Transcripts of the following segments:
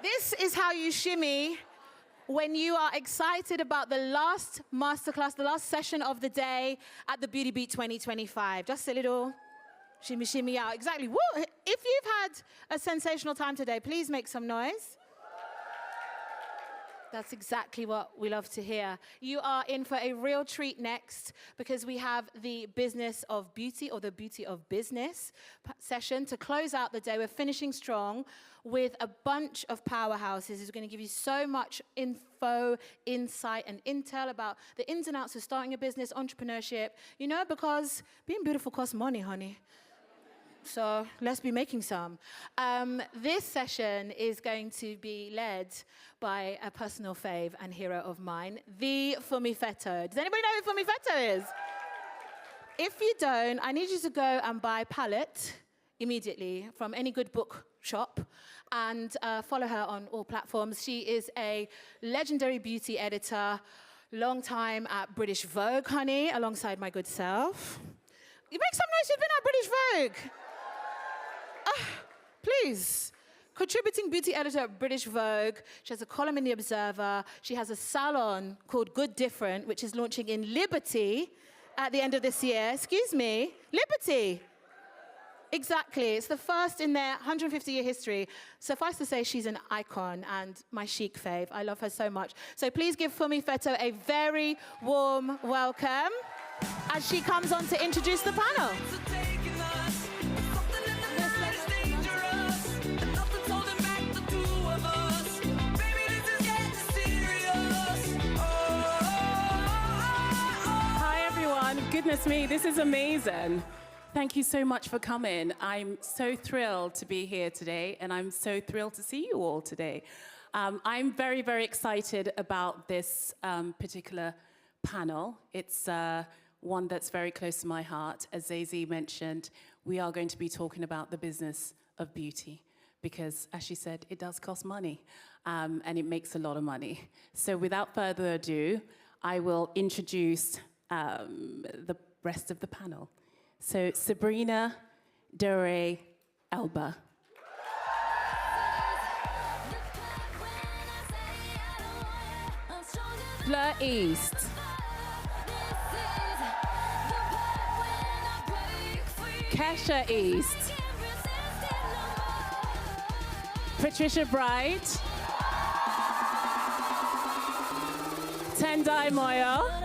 This is how you shimmy when you are excited about the last masterclass, the last session of the day at the Beauty Beat 2025. Just a little shimmy, shimmy out. Exactly. Woo! If you've had a sensational time today, please make some noise. That's exactly what we love to hear. You are in for a real treat next because we have the business of beauty or the beauty of business session to close out the day. We're finishing strong with a bunch of powerhouses who's going to give you so much info, insight, and intel about the ins and outs of starting a business, entrepreneurship, you know, because being beautiful costs money, honey. So let's be making some. This session is going to be led by a personal fave and hero of mine, the Funmi Fetto. Does anybody know who Funmi Fetto is? If you don't, I need you to go and buy Palette immediately from any good book shop and follow her on all platforms. She is a legendary beauty editor, long time at British Vogue, honey, alongside my good self. You make some noise, you've been at British Vogue. Please. Contributing beauty editor at British Vogue. She has a column in The Observer. She has a salon called Good Different, which is launching in Liberty at the end of this year. Excuse me, Liberty. Exactly, it's the first in their 150-year history. Suffice to say, she's an icon and my chic fave. I love her so much. So please give Funmi Fetto a very warm welcome as she comes on to introduce the panel. Goodness me, this is amazing. Thank you so much for coming. I'm so thrilled to be here today, and I'm so thrilled to see you all today. I'm very, very excited about this particular panel. It's one that's very close to my heart. As Zazie mentioned, we are going to be talking about the business of beauty because, as she said, it does cost money, and it makes a lot of money. So without further ado, I will introduce the rest of the panel. So Sabrina, Dhowre, Elba. Fleur East. Keshia East. Patricia Bright. Tendai Moyo.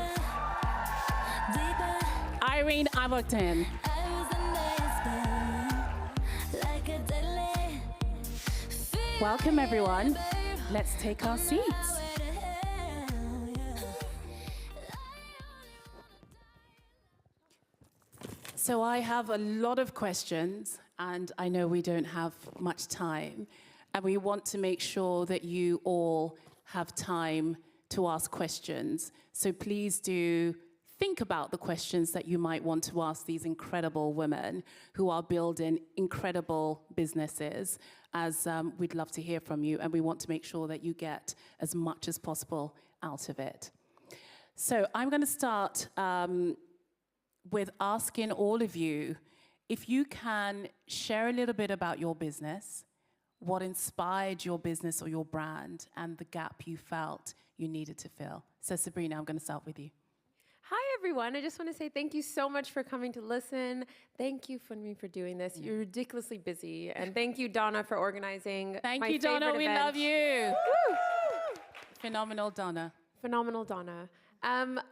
Irene Agbontaen. Welcome, everyone. Let's take our seats. So I have a lot of questions, and I know we don't have much time, and we want to make sure that you all have time to ask questions. So please do think about the questions that you might want to ask these incredible women who are building incredible businesses, as we'd love to hear from you, and we want to make sure that you get as much as possible out of it. So I'm going to start with asking all of you if you can share a little bit about your business, what inspired your business or your brand, and the gap you felt you needed to fill. So Sabrina, I'm going to start with you. Hi, everyone. I just want to say thank you so much for coming to listen. Thank you, Funmi, for doing this. You're ridiculously busy. And thank you, Donna, for organizing. Thank you, Donna. We love you. Woo! Phenomenal, Donna. Phenomenal, Donna.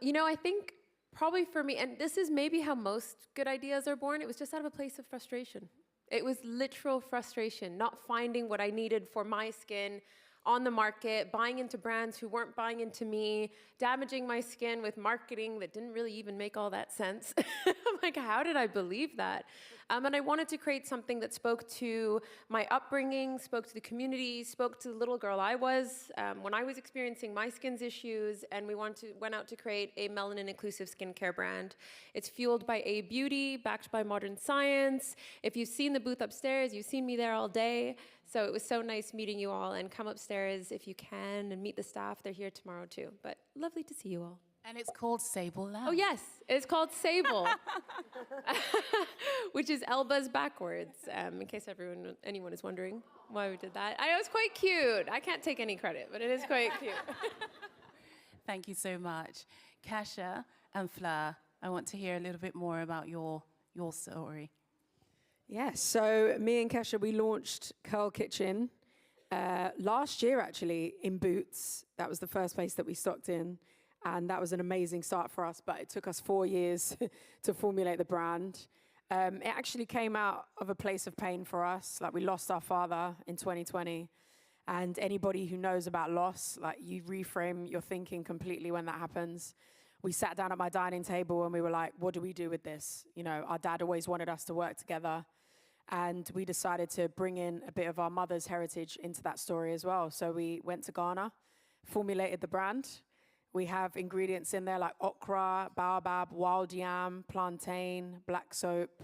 You know, I think probably for me, and this is maybe how most good ideas are born, it was just out of a place of frustration. It was literal frustration, not finding what I needed for my skin on the market, buying into brands who weren't buying into me, damaging my skin with marketing that didn't really even make all that sense. I'm like, how did I believe that? And I wanted to create something that spoke to my upbringing, spoke to the community, spoke to the little girl I was when I was experiencing my skin's issues, and we went out to create a melanin-inclusive skincare brand. It's fueled by A Beauty, backed by modern science. If you've seen the booth upstairs, you've seen me there all day. So it was so nice meeting you all, and come upstairs if you can and meet the staff. They're here tomorrow too, but lovely to see you all. And it's called Sable Lamb. Oh, yes, it's called Sable, which is Elba's backwards, in case anyone is wondering why we did that. I know it's quite cute. I can't take any credit, but it is quite cute. Thank you so much. Keshia and Fleur, I want to hear a little bit more about your story. Yes, so me and Keshia, we launched Curl Kitchen last year, actually, in Boots. That was the first place that we stocked in. And that was an amazing start for us, but it took us 4 years to formulate the brand. It actually came out of a place of pain for us. Like, we lost our father in 2020. And anybody who knows about loss, like, you reframe your thinking completely when that happens. We sat down at my dining table and we were like, what do we do with this? You know, our dad always wanted us to work together. And we decided to bring in a bit of our mother's heritage into that story as well. So we went to Ghana, formulated the brand. We have ingredients in there like okra, baobab, wild yam, plantain, black soap.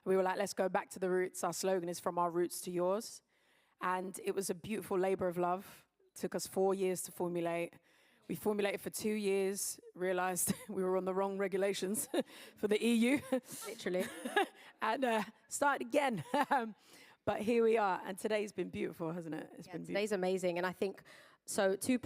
We were like, let's go back to the roots. Our slogan is from our roots to yours. And it was a beautiful labor of love. It took us 4 years to formulate. We formulated for 2 years, realized we were on the wrong regulations for the EU. Literally. And started again. But here we are. And today's been beautiful, hasn't it? It's been beautiful. Today's amazing. And I think, so 2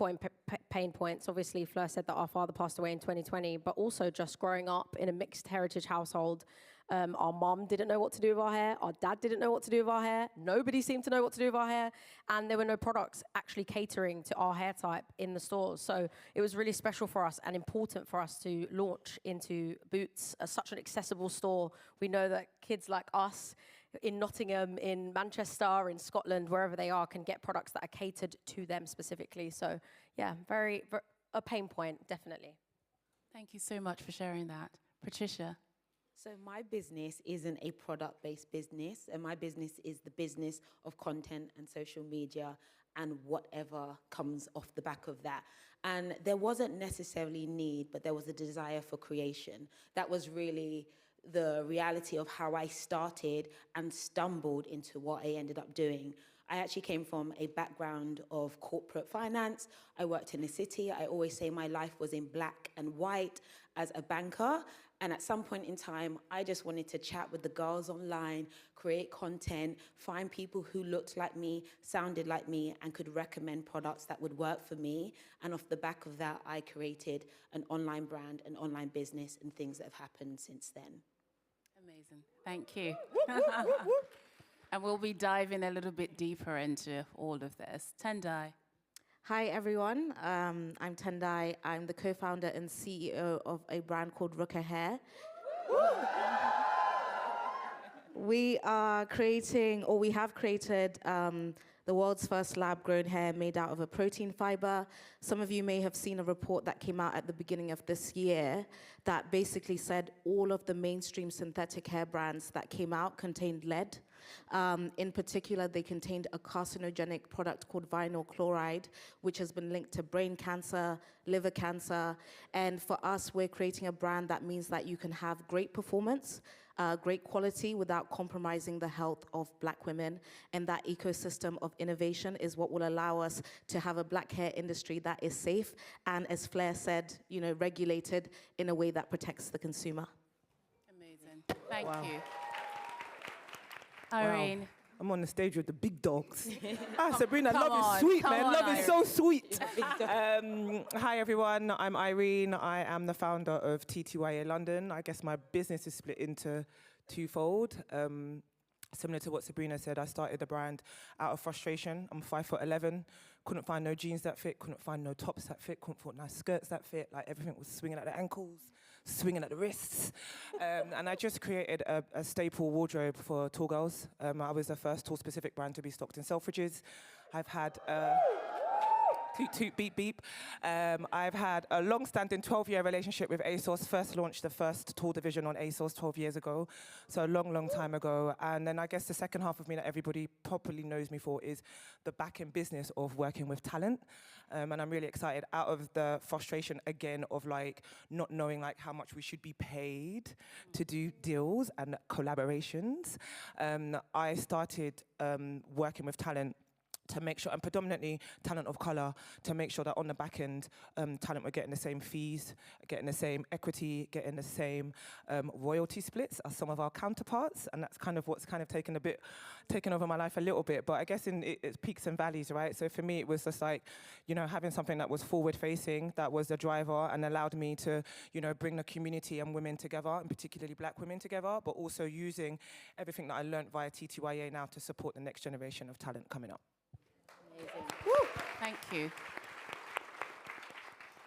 pain points. Obviously, Fleur said that our father passed away in 2020, but also just growing up in a mixed heritage household. Our mom didn't know what to do with our hair. Our dad didn't know what to do with our hair. Nobody seemed to know what to do with our hair. And there were no products actually catering to our hair type in the stores. So it was really special for us and important for us to launch into Boots as such an accessible store. We know that kids like us in Nottingham, in Manchester, in Scotland, wherever they are, can get products that are catered to them specifically. So yeah, very a pain point, definitely. Thank you so much for sharing that. Patricia. So my business isn't a product-based business, and my business is the business of content and social media and whatever comes off the back of that. And there wasn't necessarily need, but there was a desire for creation. That was really the reality of how I started and stumbled into what I ended up doing. I actually came from a background of corporate finance. I worked in the city. I always say my life was in black and white as a banker. And at some point in time, I just wanted to chat with the girls online, create content, find people who looked like me, sounded like me, and could recommend products that would work for me. And off the back of that, I created an online brand, an online business, and things that have happened since then. Amazing. Thank you. And we'll be diving a little bit deeper into all of this. Tendai. Hi, everyone. I'm Tendai. I'm the co-founder and CEO of a brand called Rooker Hair. We are creating, or we have created, the world's first lab-grown hair made out of a protein fiber. Some of you may have seen a report that came out at the beginning of this year that basically said all of the mainstream synthetic hair brands that came out contained lead. In particular, they contained a carcinogenic product called vinyl chloride, which has been linked to brain cancer, liver cancer. And for us, we're creating a brand that means that you can have great performance, great quality without compromising the health of Black women. And that ecosystem of innovation is what will allow us to have a Black hair industry that is safe and, as Fleur said, you know, regulated in a way that protects the consumer. Amazing. Thank you. Irene. Wow. I'm on the stage with the big dogs. Sabrina, love on, is sweet, come man. on, Love is so Irene. sweet. Hi, everyone. I'm Irene. I am the founder of TTYA London. I guess my business is split into twofold. Similar to what Sabrina said, I started the brand out of frustration. I'm 5'11", couldn't find no jeans that fit, couldn't find no tops that fit, couldn't find nice skirts that fit. Like, everything was swinging at the ankles, swinging at the wrists. And I just created a staple wardrobe for tall girls. I was the first tall-specific brand to be stocked in Selfridges. I've had... toot, toot, beep, beep. I've had a long-standing 12-year relationship with ASOS. First launched the first tall division on ASOS 12 years ago, so a long, long time ago. And then I guess the second half of me that everybody properly knows me for is the back-end business of working with talent. And I'm really excited out of the frustration, again, of like not knowing like how much we should be paid to do deals and collaborations. I started working with talent to make sure, and predominantly talent of colour, to make sure that on the back end, talent were getting the same fees, getting the same equity, getting the same royalty splits as some of our counterparts, and that's kind of what's kind of taken over my life a little bit. But I guess it's peaks and valleys, right? So for me, it was just like, you know, having something that was forward-facing, that was the driver, and allowed me to, you know, bring the community and women together, and particularly black women together, but also using everything that I learned via TTYA now to support the next generation of talent coming up. Thank you.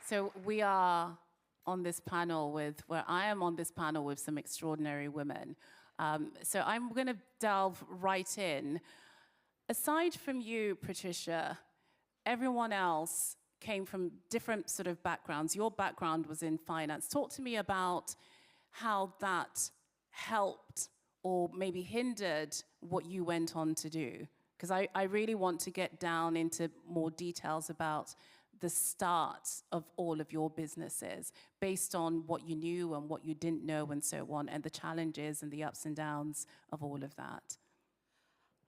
So we are on this panel I am on this panel with some extraordinary women. So I'm going to delve right in. Aside from you, Patricia, everyone else came from different sort of backgrounds. Your background was in finance. Talk to me about how that helped or maybe hindered what you went on to do. Because I really want to get down into more details about the start of all of your businesses based on what you knew and what you didn't know and so on, and the challenges and the ups and downs of all of that.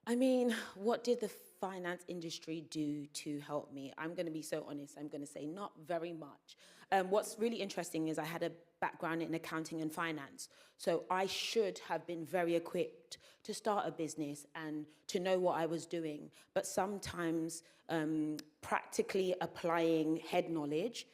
I mean, what did the finance industry do to help me? I'm going to be so honest. I'm going to say not very much. What's really interesting is I had a background in accounting and finance. So I should have been very equipped to start a business and to know what I was doing. But sometimes practically applying head knowledge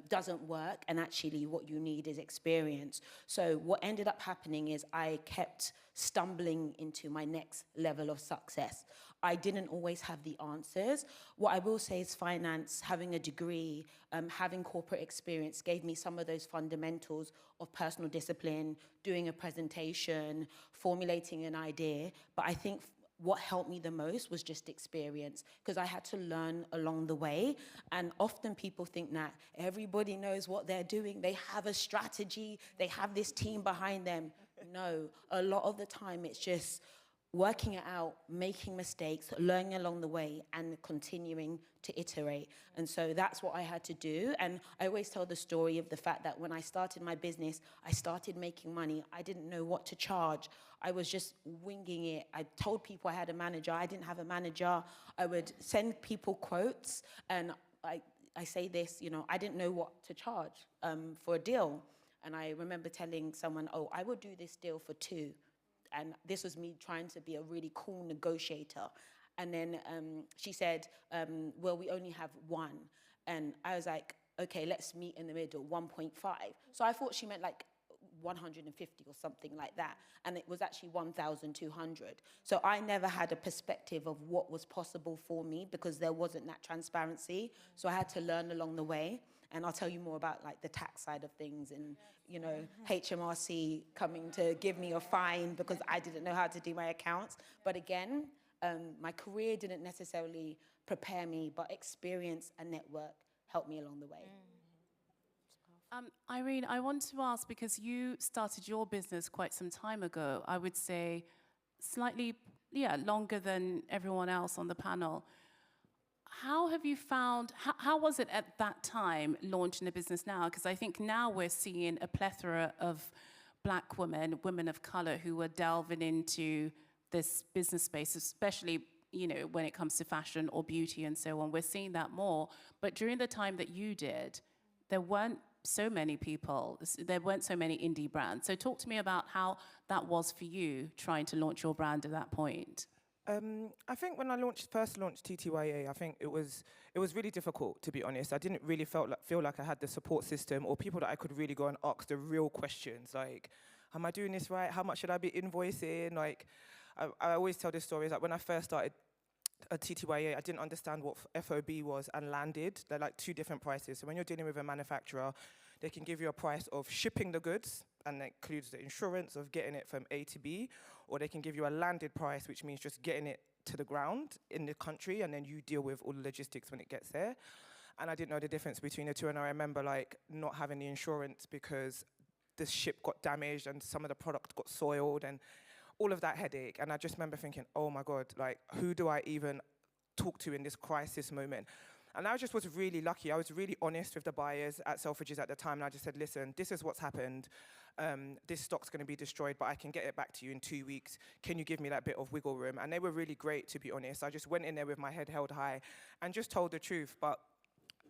doesn't work, and actually what you need is experience. So what ended up happening is I kept stumbling into my next level of success. I didn't always have the answers. What I will say is finance, having a degree, having corporate experience gave me some of those fundamentals of personal discipline, doing a presentation, formulating an idea. But I think what helped me the most was just experience, because I had to learn along the way. And often people think that everybody knows what they're doing. They have a strategy. They have this team behind them. No, a lot of the time it's just working it out, making mistakes, learning along the way, and continuing to iterate. And so that's what I had to do. And I always tell the story of the fact that when I started my business, I started making money. I didn't know what to charge. I was just winging it. I told people I had a manager. I didn't have a manager. I would send people quotes, and I say this, you know, I didn't know what to charge for a deal. And I remember telling someone, oh, I will do this deal for 2. And this was me trying to be a really cool negotiator. And then she said, well, we only have 1. And I was like, okay, let's meet in the middle, 1.5. So I thought she meant like 150 or something like that. And it was actually 1,200. So I never had a perspective of what was possible for me because there wasn't that transparency. So I had to learn along the way. And I'll tell you more about like the tax side of things and, you know, HMRC coming to give me a fine because I didn't know how to do my accounts. But again, my career didn't necessarily prepare me, but experience and network helped me along the way. Irene, I want to ask, because you started your business quite some time ago, I would say slightly, longer than everyone else on the panel. How have you found, how was it at that time launching a business now? Because I think now we're seeing a plethora of black women, women of color, who are delving into this business space, especially, you know, when it comes to fashion or beauty and so on. We're seeing that more. But during the time that you did, there weren't so many people, there weren't so many indie brands. So talk to me about how that was for you, trying to launch your brand at that point. I think when I first launched TTYA, I think it was really difficult, to be honest. I didn't really feel like I had the support system or people that I could really go and ask the real questions, like, am I doing this right? How much should I be invoicing? Like, I always tell this story, is like when I first started at TTYA, I didn't understand what FOB was and landed. They're like 2 different prices. So when you're dealing with a manufacturer, they can give you a price of shipping the goods, and that includes the insurance of getting it from A to B, or they can give you a landed price, which means just getting it to the ground in the country, and then you deal with all the logistics when it gets there. And I didn't know the difference between the 2, and I remember like not having the insurance because the ship got damaged and some of the product got soiled and all of that headache. And I just remember thinking, oh my God, like, who do I even talk to in this crisis moment? And I just was really lucky. I was really honest with the buyers at Selfridges at the time, and I just said, listen, this is what's happened. This stock's going to be destroyed, but I can get it back to you in 2 weeks. Can you give me that bit of wiggle room? And they were really great, to be honest. I just went in there with my head held high and just told the truth. But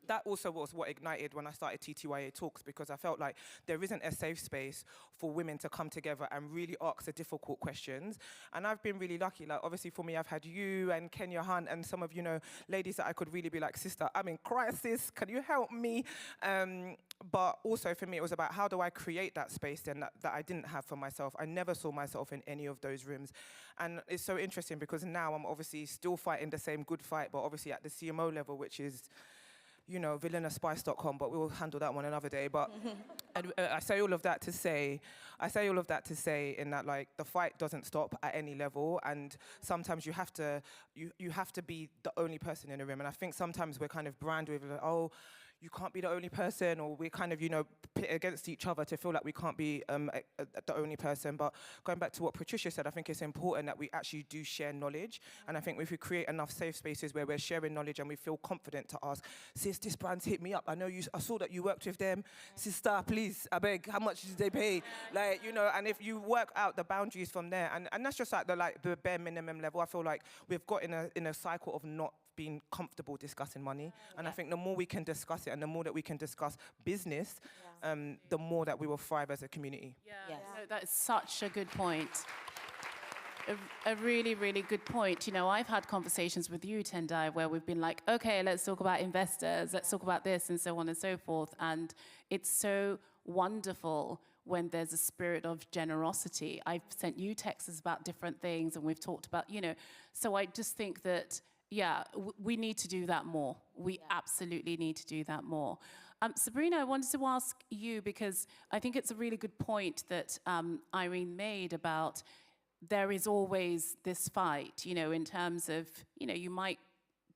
that also was what ignited when I started TTYA Talks, because I felt like there isn't a safe space for women to come together and really ask the difficult questions. And I've been really lucky. Like, obviously for me, I've had you and Kenya Hunt and some of, you know, ladies that I could really be like, sister, I'm in crisis, can you help me? But also for me, it was about how do I create that space then that I didn't have for myself. I never saw myself in any of those rooms. And it's so interesting because now I'm obviously still fighting the same good fight, but obviously at the CMO level, which is, you know, villainaspice.com, but we'll handle that one another day. But I say all of that to say in that, like, the fight doesn't stop at any level, and sometimes you have to be the only person in the room. And I think sometimes we're kind of branded with, like, oh, you can't be the only person, or we're kind of, you know, pit against each other to feel like we can't be the only person. But going back to what Patricia said, I think it's important that we actually do share knowledge. And I think if we create enough safe spaces where we're sharing knowledge and we feel confident to ask, sis, this brand's hit me up. I saw that you worked with them. Sister, please, I beg, how much did they pay? Like, you know, and if you work out the boundaries from there, and that's just like the bare minimum level. I feel like we've got in a cycle of not being comfortable discussing money. And I think the more we can discuss it and the more that we can discuss business, the more that we will thrive as a community. No, that is such a good point. A really, really good point. You know, I've had conversations with you, Tendai, where we've been like, okay, let's talk about investors, let's talk about this, and so on and so forth. And it's so wonderful when there's a spirit of generosity. I've sent you texts about different things, and we've talked about, you know, so I just think that, yeah, we need to do that more. We absolutely need to do that more. Sabrina, I wanted to ask you, because I think it's a really good point that Irene made about there is always this fight, you know, in terms of, you know, you might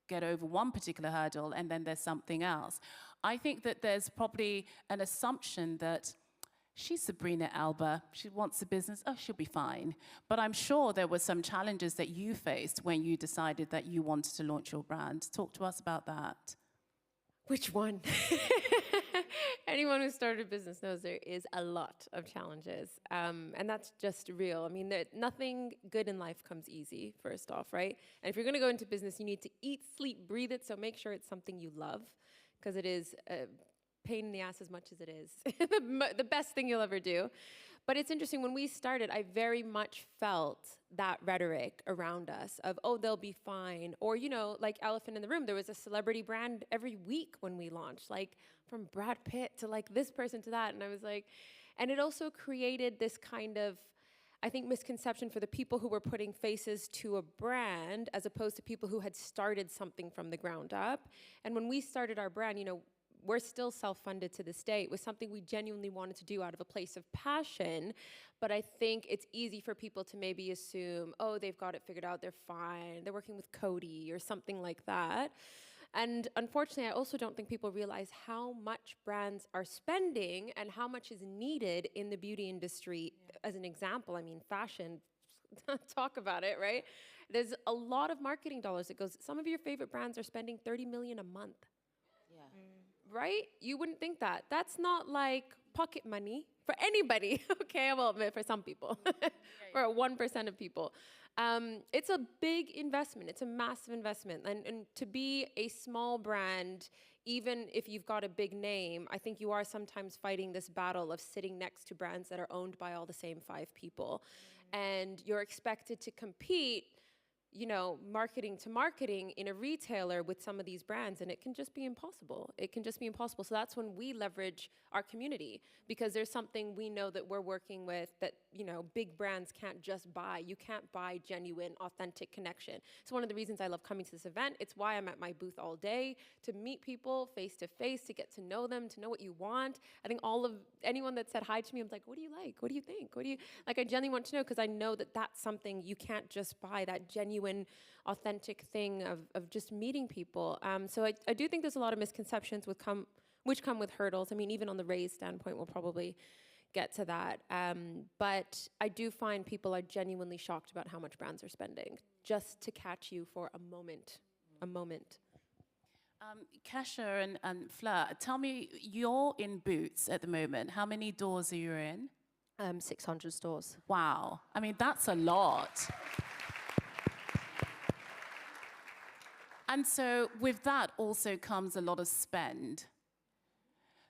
get over one particular hurdle and then there's something else. I think that there's probably an assumption that she's Sabrina Elba, she wants a business, oh, she'll be fine. But I'm sure there were some challenges that you faced when you decided that you wanted to launch your brand. Talk to us about that. Which one? Anyone who started a business knows there is a lot of challenges. And that's just real. I mean, nothing good in life comes easy, first off, right? And if you're going to go into business, you need to eat, sleep, breathe it. So make sure it's something you love, because it is a pain in the ass as much as it is the best thing you'll ever do. But it's interesting, when we started, I very much felt that rhetoric around us of, oh, they'll be fine. Or, you know, like elephant in the room, there was a celebrity brand every week when we launched, like from Brad Pitt to like this person to that. And I was like, and it also created this kind of, I think, misconception for the people who were putting faces to a brand as opposed to people who had started something from the ground up. And when we started our brand, you know, we're still self-funded to this day. It was something we genuinely wanted to do out of a place of passion. But I think it's easy for people to maybe assume, oh, they've got it figured out, they're fine, they're working with Cody or something like that. And unfortunately, I also don't think people realize how much brands are spending and how much is needed in the beauty industry. As an example, I mean, fashion, talk about it, right? There's a lot of marketing dollars that goes, some of your favorite brands are spending 30 million a month. Right? You wouldn't think that. That's not like pocket money for anybody, okay? Well, for some people, for 1% of people. It's a big investment. It's a massive investment. And to be a small brand, even if you've got a big name, I think you are sometimes fighting this battle of sitting next to brands that are owned by all the same 5 people. And you're expected to compete, you know, marketing to marketing in a retailer with some of these brands, and it can just be impossible. It can just be impossible. So that's when we leverage our community, because there's something we know that we're working with that, you know, big brands can't just buy. You can't buy genuine, authentic connection. It's one of the reasons I love coming to this event. It's why I'm at my booth all day, to meet people face to face, to get to know them, to know what you want. I think anyone that said hi to me, I'm like, what do you like? What do you think? What do you, like, I genuinely want to know, because I know that that's something you can't just buy, that genuine, authentic thing of just meeting people. So I do think there's a lot of misconceptions which come with hurdles. I mean, even on the raise standpoint, we'll probably get to that. But I do find people are genuinely shocked about how much brands are spending just to catch you for a moment. Keshia and Fleur, tell me, you're in Boots at the moment. How many doors are you in? 600 stores. Wow. I mean, that's a lot. And so with that also comes a lot of spend.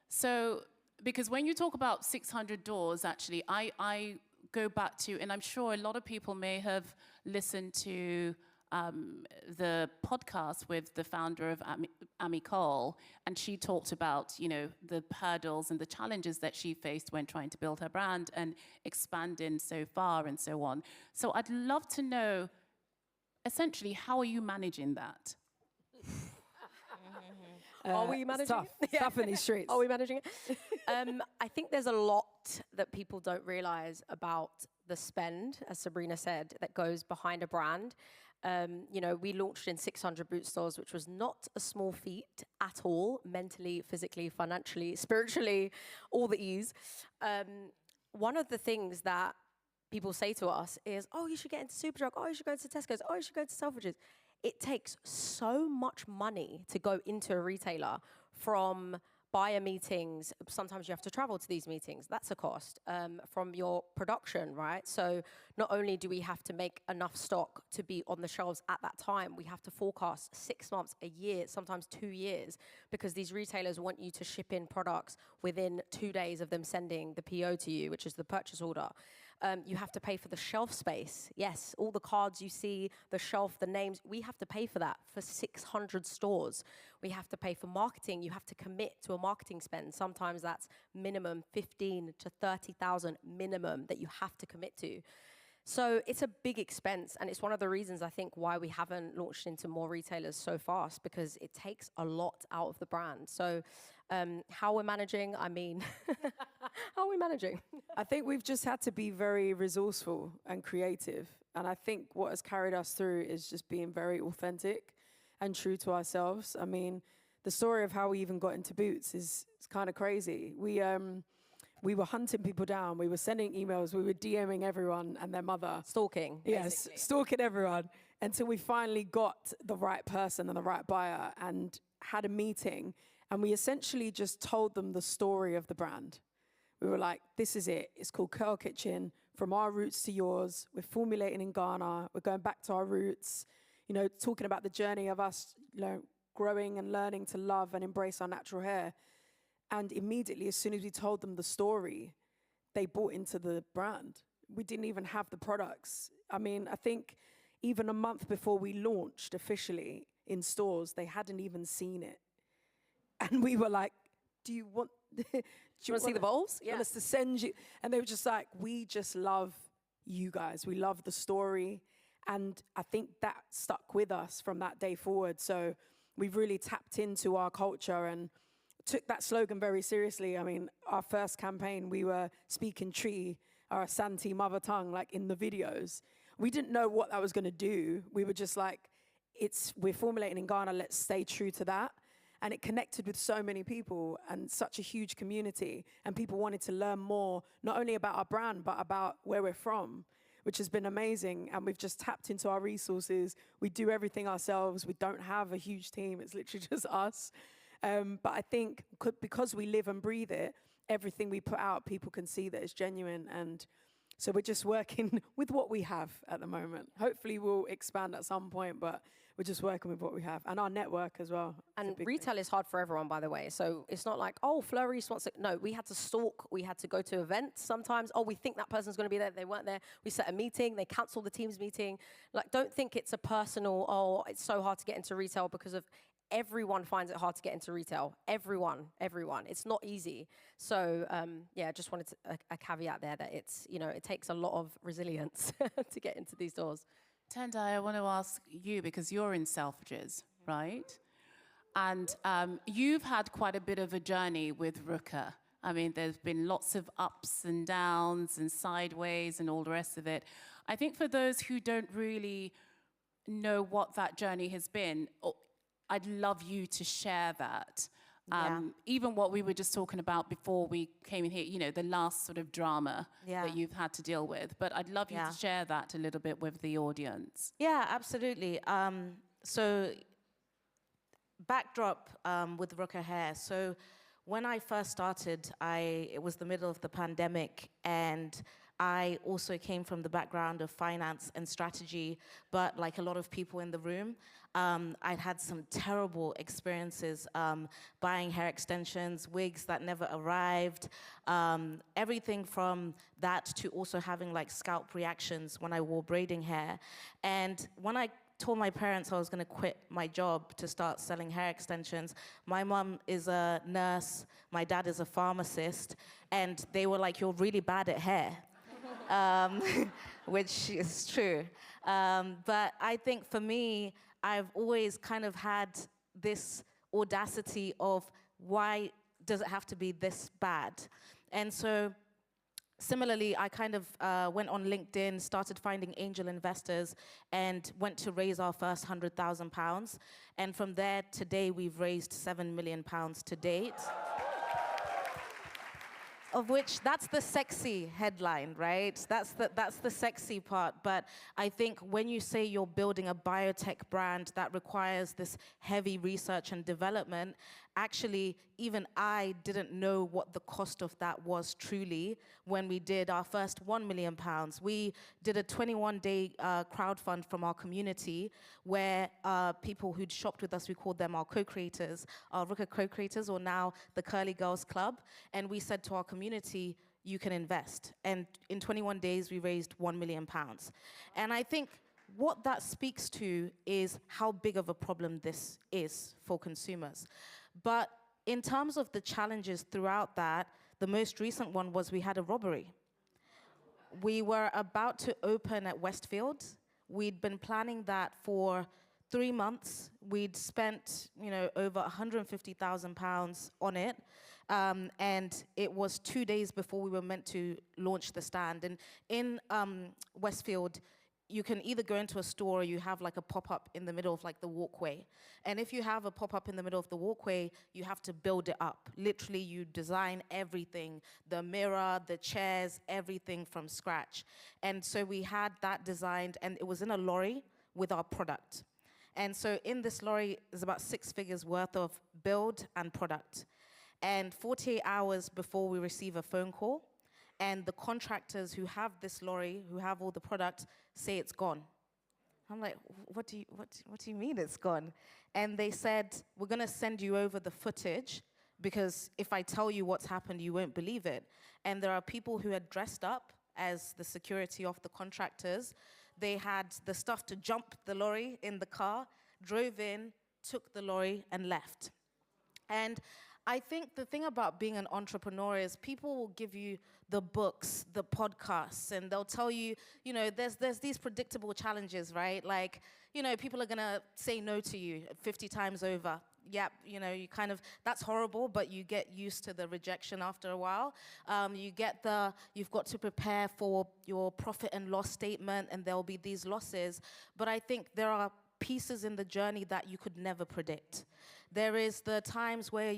So, because when you talk about 600 doors, actually, I go back to, and I'm sure a lot of people may have listened to the podcast with the founder of Ami Cole, and she talked about, you know, the hurdles and the challenges that she faced when trying to build her brand and expanding so far and so on. So I'd love to know, essentially, how are you managing that? Are we managing it? Tough in these streets. Are we managing it? I think there's a lot that people don't realize about the spend, as Sabrina said, that goes behind a brand. You know, we launched in 600 Boot stores, which was not a small feat at all, mentally, physically, financially, spiritually, all the E's. One of the things that people say to us is, oh, you should get into Superdrug, oh, you should go into Tesco's, oh, you should go into Selfridges. It takes so much money to go into a retailer, from buyer meetings. Sometimes you have to travel to these meetings. That's a cost. From your production, right? So not only do we have to make enough stock to be on the shelves at that time, we have to forecast 6 months, a year, sometimes 2 years, because these retailers want you to ship in products within 2 days of them sending the PO to you, which is the purchase order. You have to pay for the shelf space. Yes, all the cards you see, the shelf, the names, we have to pay for that for 600 stores. We have to pay for marketing. You have to commit to a marketing spend. Sometimes that's minimum 15 to 30,000 minimum that you have to commit to. So it's a big expense, and it's one of the reasons I think why we haven't launched into more retailers so fast, because it takes a lot out of the brand. So how we're managing, I mean, how are we managing? I think we've just had to be very resourceful and creative. And I think what has carried us through is just being very authentic and true to ourselves. I mean, the story of how we even got into Boots is kind of crazy. We were hunting people down. We were sending emails. We were DMing everyone and their mother. Stalking, Yes, basically. stalking everyone until we finally got the right person and the right buyer and had a meeting. And we essentially just told them the story of the brand. We were like, this is it. It's called Curl Kitchen. From our roots to yours. We're formulating in Ghana. We're going back to our roots. You know, talking about the journey of us, you know, growing and learning to love and embrace our natural hair. And immediately, as soon as we told them the story, they bought into the brand. We didn't even have the products. I mean, I think even a month before we launched officially in stores, they hadn't even seen it. And we were like, do you want to see the bowls? Yeah. Want us to send you? And they were just like, we just love you guys. We love the story. And I think that stuck with us from that day forward. So we've really tapped into our culture and took that slogan very seriously. I mean, our first campaign, we were speaking Tree, our Asante mother tongue, like in the videos. We didn't know what that was going to do. We were just like, we're formulating in Ghana, let's stay true to that. And it connected with so many people and such a huge community. And people wanted to learn more, not only about our brand, but about where we're from, which has been amazing. And we've just tapped into our resources. We do everything ourselves. We don't have a huge team. It's literally just us. But I think because we live and breathe it, everything we put out, people can see that it's genuine. And so we're just working with what we have at the moment. Hopefully we'll expand at some point, but we're just working with what we have. And our network as well. And retail is hard for everyone, by the way. So it's not like, oh, Fleur wants to. No, we had to stalk. We had to go to events sometimes. Oh, we think that person's going to be there. They weren't there. We set a meeting. They canceled the team's meeting. Like, don't think it's a personal, oh, it's so hard to get into retail because of. Everyone finds it hard to get into retail. Everyone. It's not easy. So, yeah, just wanted a caveat there that it's, you know, it takes a lot of resilience to get into these doors. Tendai, I want to ask you, because you're in Selfridges, right? And you've had quite a bit of a journey with Ruka. I mean, there's been lots of ups and downs and sideways and all the rest of it. I think for those who don't really know what that journey has been, I'd love you to share that. Even what we were just talking about before we came in here, you know, the last sort of drama that you've had to deal with. But I'd love you to share that a little bit with the audience. Yeah, absolutely. So backdrop with Rooker Hair. So when I first started, it was the middle of the pandemic, and I also came from the background of finance and strategy, but like a lot of people in the room, I'd had some terrible experiences buying hair extensions, wigs that never arrived, everything from that to also having like scalp reactions when I wore braiding hair. And when I told my parents I was going to quit my job to start selling hair extensions, my mom is a nurse, my dad is a pharmacist, and they were like, "You're really bad at hair." Which is true. But I think for me, I've always kind of had this audacity of, why does it have to be this bad? And so similarly, I kind of went on LinkedIn, started finding angel investors, and went to raise our first £100,000. And from there, today, we've raised £7 million to date. Of which, that's the sexy headline, right? That's the sexy part. But I think when you say you're building a biotech brand that requires this heavy research and development, actually, even I didn't know what the cost of that was truly when we did our first £1 million. We did a 21-day crowdfund from our community where people who'd shopped with us, we called them our co-creators, our Rooker co-creators, or now the Curly Girls Club. And we said to our community, you can invest. And in 21 days, we raised £1 million. And I think what that speaks to is how big of a problem this is for consumers. But in terms of the challenges throughout that, the most recent one was we had a robbery. We were about to open at Westfield. We'd been planning that for 3 months. We'd spent, over £150,000 on it. And it was 2 days before we were meant to launch the stand. And in Westfield, you can either go into a store or you have like a pop-up in the middle of like the walkway. And if you have a pop-up in the middle of the walkway, you have to build it up. Literally, you design everything, the mirror, the chairs, everything from scratch. And so we had that designed, and it was in a lorry with our product. And so in this lorry is about 6 figures worth of build and product. And 48 hours before we receive a phone call, and the contractors who have this lorry, who have all the product, say it's gone. I'm like, what do you mean it's gone? And they said, we're gonna send you over the footage, because if I tell you what's happened, you won't believe it. And there are people who had dressed up as the security of the contractors. They had the stuff to jump the lorry in the car, drove in, took the lorry, and left. And I think the thing about being an entrepreneur is people will give you the books, the podcasts, and they'll tell you, there's these predictable challenges, right? Like, people are gonna say no to you 50 times over. Yep, you kind of, that's horrible, but you get used to the rejection after a while. You've got to prepare for your profit and loss statement, and there'll be these losses. But I think there are pieces in the journey that you could never predict. There is the times where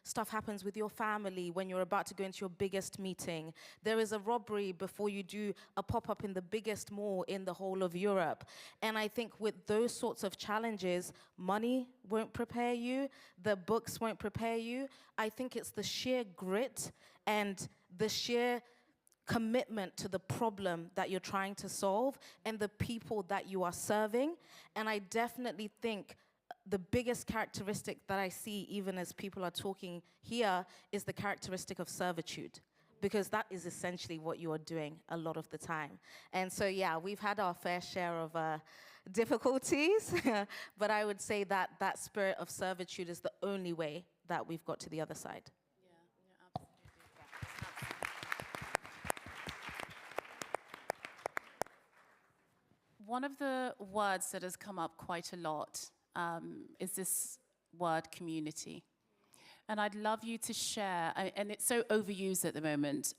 stuff happens with your family when you're about to go into your biggest meeting. There is a robbery before you do a pop-up in the biggest mall in the whole of Europe. And I think with those sorts of challenges, money won't prepare you, the books won't prepare you. I think it's the sheer grit and the sheer commitment to the problem that you're trying to solve and the people that you are serving. And I definitely think the biggest characteristic that I see, even as people are talking here, is the characteristic of servitude, because that is essentially what you are doing a lot of the time. And so, yeah, we've had our fair share of difficulties, but I would say that that spirit of servitude is the only way that we've got to the other side. One of the words that has come up quite a lot is this word community. And I'd love you to share, and it's so overused at the moment,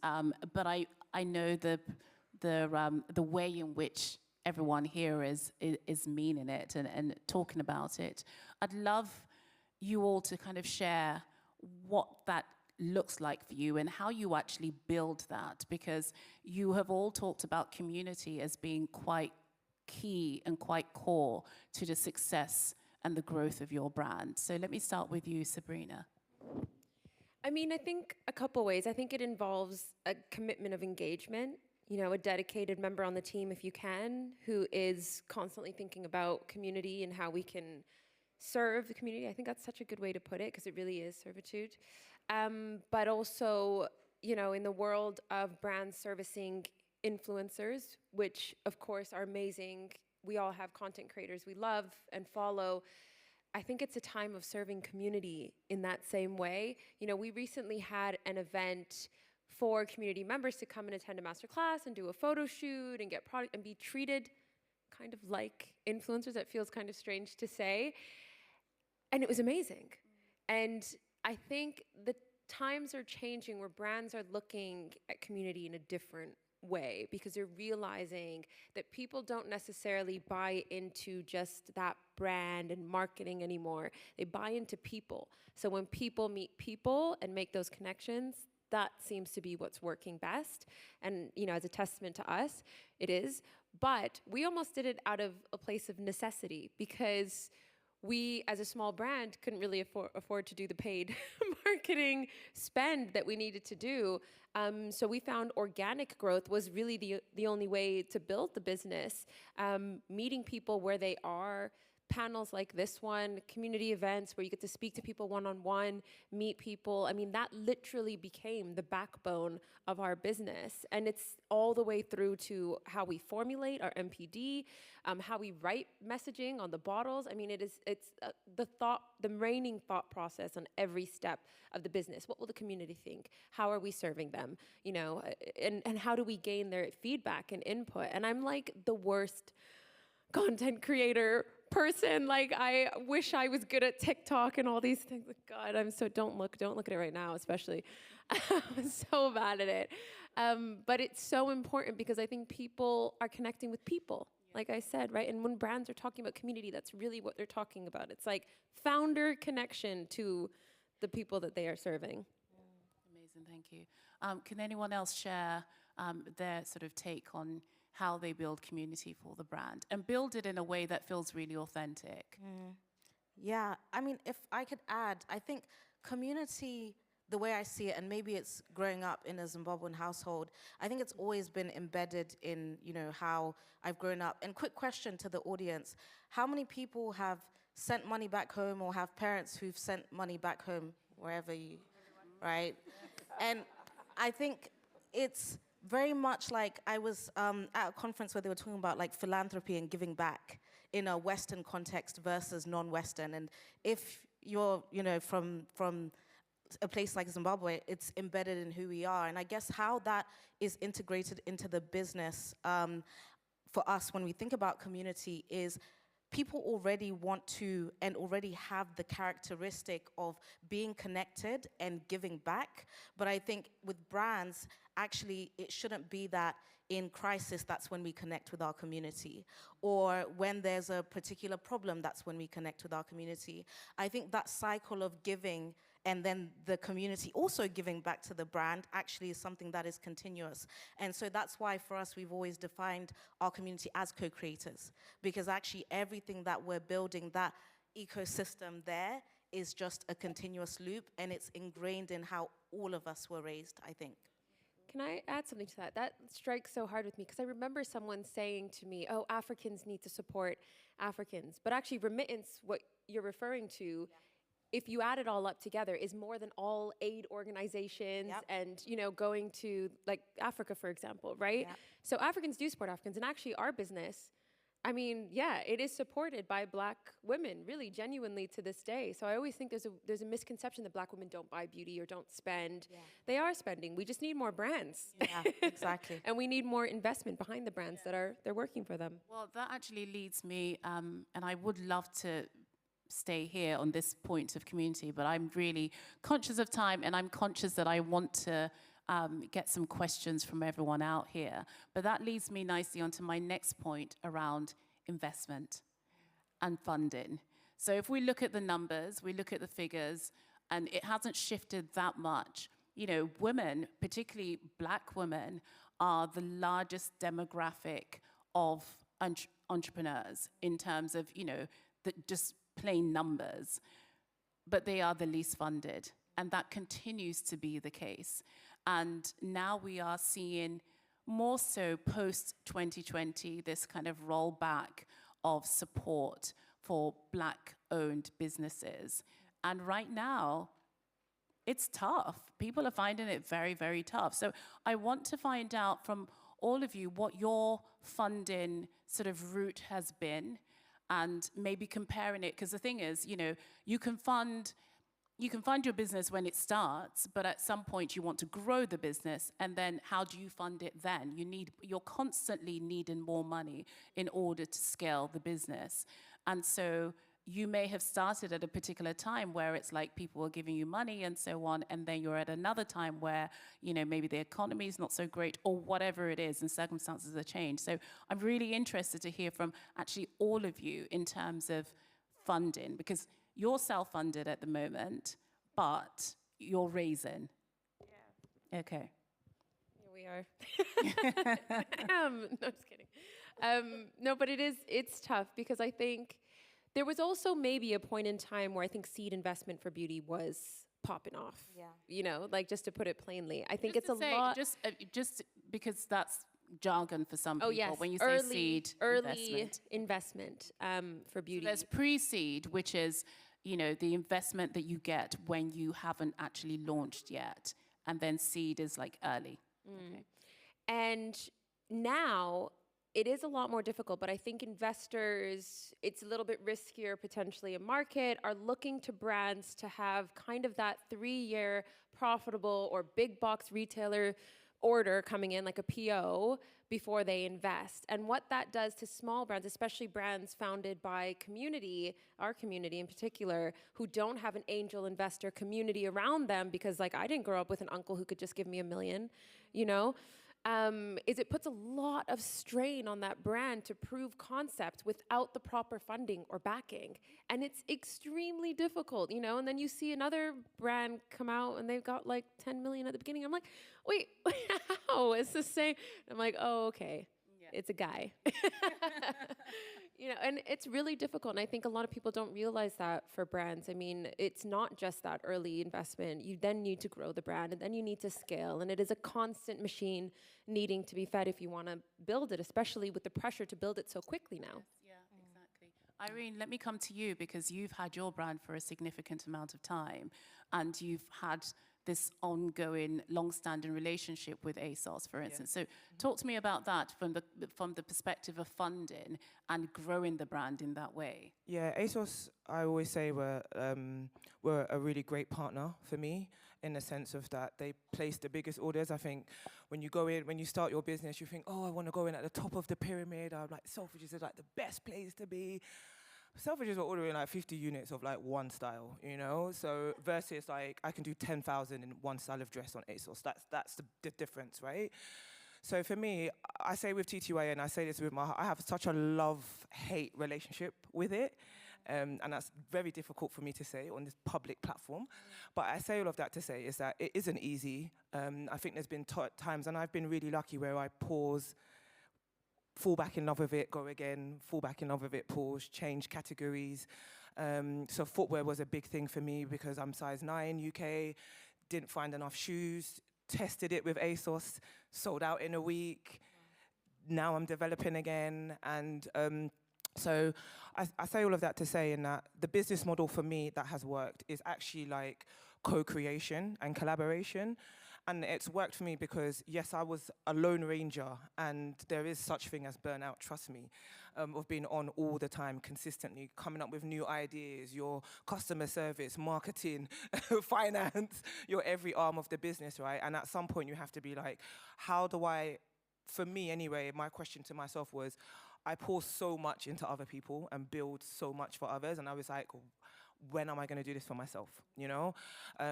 but I know the way in which everyone here is meaning it and talking about it. I'd love you all to kind of share what that looks like for you and how you actually build that, because you have all talked about community as being quite key and quite core to the success and the growth of your brand. So let me start with you, Sabrina. I mean, I think a couple ways. I think it involves a commitment of engagement, you know, a dedicated member on the team, if you can, who is constantly thinking about community and how we can serve the community. I think that's such a good way to put it, because it really is servitude. But also, you know, in the world of brand servicing influencers, which of course are amazing, we all have content creators we love and follow. I think it's a time of serving community in that same way. You know, we recently had an event for community members to come and attend a masterclass and do a photo shoot and get product and be treated kind of like influencers. That feels kind of strange to say. And it was amazing. And I think the times are changing where brands are looking at community in a different way, because they're realizing that people don't necessarily buy into just that brand and marketing anymore. They buy into people. So when people meet people and make those connections, that seems to be what's working best. And, you know, as a testament to us, it is. But we almost did it out of a place of necessity, because we, as a small brand, couldn't really afford to do the paid marketing spend that we needed to do. So we found organic growth was really the only way to build the business. Meeting people where they are, panels like this one, community events where you get to speak to people one-on-one, meet people. I mean, that literally became the backbone of our business. And it's all the way through to how we formulate our MPD, how we write messaging on the bottles. I mean, it's the reigning thought process on every step of the business. What will the community think? How are we serving them? You know, and how do we gain their feedback and input? And I'm like the worst content creator person. Like, I wish I was good at TikTok and all these things. God, don't look at it right now, especially. I'm so bad at it. But it's so important, because I think people are connecting with people, like I said, right? And when brands are talking about community, that's really what they're talking about. It's like founder connection to the people that they are serving. Amazing, thank you. Can anyone else share their sort of take on how they build community for the brand and build it in a way that feels really authentic? Yeah, I mean, if I could add, I think community, the way I see it, and maybe it's growing up in a Zimbabwean household, I think it's always been embedded in, you know, how I've grown up. And quick question to the audience, how many people have sent money back home or have parents who've sent money back home, wherever you, right? And I think it's very much like I was at a conference where they were talking about like philanthropy and giving back in a Western context versus non-Western. And if you're, you know, from a place like Zimbabwe, it's embedded in who we are. And I guess how that is integrated into the business for us when we think about community is people already want to and already have the characteristic of being connected and giving back. But I think with brands, actually, it shouldn't be that in crisis, that's when we connect with our community. Or when there's a particular problem, that's when we connect with our community. I think that cycle of giving and then the community also giving back to the brand actually is something that is continuous. And so that's why for us, we've always defined our community as co-creators, because actually everything that we're building, that ecosystem there, is just a continuous loop, and it's ingrained in how all of us were raised, I think. Can I add something to that? That strikes so hard with me, because I remember someone saying to me, oh, Africans need to support Africans. But actually remittance, what you're referring to, if you add it all up together, is more than all aid organizations and, you know, going to like Africa, for example, right? So Africans do support Africans, and actually our business, I mean, yeah, it is supported by Black women, really genuinely to this day. So I always think there's a misconception that Black women don't buy beauty or don't spend. They are spending. We just need more brands. Yeah, exactly. And we need more investment behind the brands they're working for them. Well, that actually leads me, and I would love to stay here on this point of community, but I'm really conscious of time, and I'm conscious that I want to get some questions from everyone out here. But that leads me nicely onto my next point around investment and funding. So if we look at the numbers, we look at the figures, and it hasn't shifted that much. You know, women, particularly Black women, are the largest demographic of entrepreneurs in terms of, you know, just plain numbers, but they are the least funded. And that continues to be the case. And now we are seeing more so post-2020, this kind of rollback of support for Black-owned businesses. And right now, it's tough. People are finding it very, very tough. So I want to find out from all of you what your funding sort of route has been, and maybe comparing it, because the thing is, you know, you can fund your business when it starts, but at some point you want to grow the business, and then how do you fund it then? You're constantly needing more money in order to scale the business. And so you may have started at a particular time where it's like people are giving you money and so on, and then you're at another time where, you know, maybe the economy is not so great or whatever it is and circumstances have changed. So I'm really interested to hear from actually all of you in terms of funding, because you're self-funded at the moment, but you're raising. Yeah. Okay. Here we are. No, just kidding. No, but it's tough because I think there was also maybe a point in time where I think seed investment for beauty was popping off. Yeah. You know, like, just to put it plainly, I think it's a lot. Just because that's jargon for some people. Oh, yes. When you say seed early investment for beauty. So there's pre-seed, which is, you know, the investment that you get when you haven't actually launched yet. And then seed is like early. Okay. And now it is a lot more difficult, but I think investors, it's a little bit riskier potentially a market, are looking to brands to have kind of that 3-year profitable or big box retailer order coming in, like a PO, before they invest. And what that does to small brands, especially brands founded by community, our community in particular, who don't have an angel investor community around them, because like I didn't grow up with an uncle who could just give me $1 million, you know, is it puts a lot of strain on that brand to prove concept without the proper funding or backing. And it's extremely difficult, you know, and then you see another brand come out and they've got like 10 million at the beginning. I'm like, wait, how? It's the same. I'm like, oh, okay. Yeah. It's a guy. You know, and it's really difficult. And I think a lot of people don't realize that for brands. I mean, it's not just that early investment. You then need to grow the brand, and then you need to scale. And it is a constant machine needing to be fed if you want to build it, especially with the pressure to build it so quickly now. Yes, yeah, exactly. Irene, let me come to you, because you've had your brand for a significant amount of time, and you've had this ongoing, long-standing relationship with ASOS, for instance. So talk to me about that from the perspective of funding and growing the brand in that way. Yeah, ASOS, I always say, were a really great partner for me, in the sense of that they place the biggest orders. I think when you go in, when you start your business, you think, oh, I want to go in at the top of the pyramid. I'm like, Selfridges is like the best place to be. Selfridges were ordering like 50 units of like one style, you know? So versus like I can do 10,000 in one style of dress on ASOS. That's the difference, right? So for me, I say with TTYA, and I say this with I have such a love-hate relationship with it. And that's very difficult for me to say on this public platform. But I say all of that to say is that it isn't easy. I think there's been times, and I've been really lucky, where I pause, fall back in love with it, go again, fall back in love with it, pause, change categories. So footwear was a big thing for me because I'm size 9 UK, didn't find enough shoes, tested it with ASOS, sold out in a week. Now I'm developing again. And so I say all of that to say in that the business model for me that has worked is actually like co-creation and collaboration. And it's worked for me because, yes, I was a lone ranger, and there is such thing as burnout, trust me, of being on all the time, consistently, coming up with new ideas, your customer service, marketing, finance, your every arm of the business, right? And at some point you have to be like, how do I, for me anyway, my question to myself was, I pour so much into other people and build so much for others, and I was like, when am I gonna do this for myself, you know?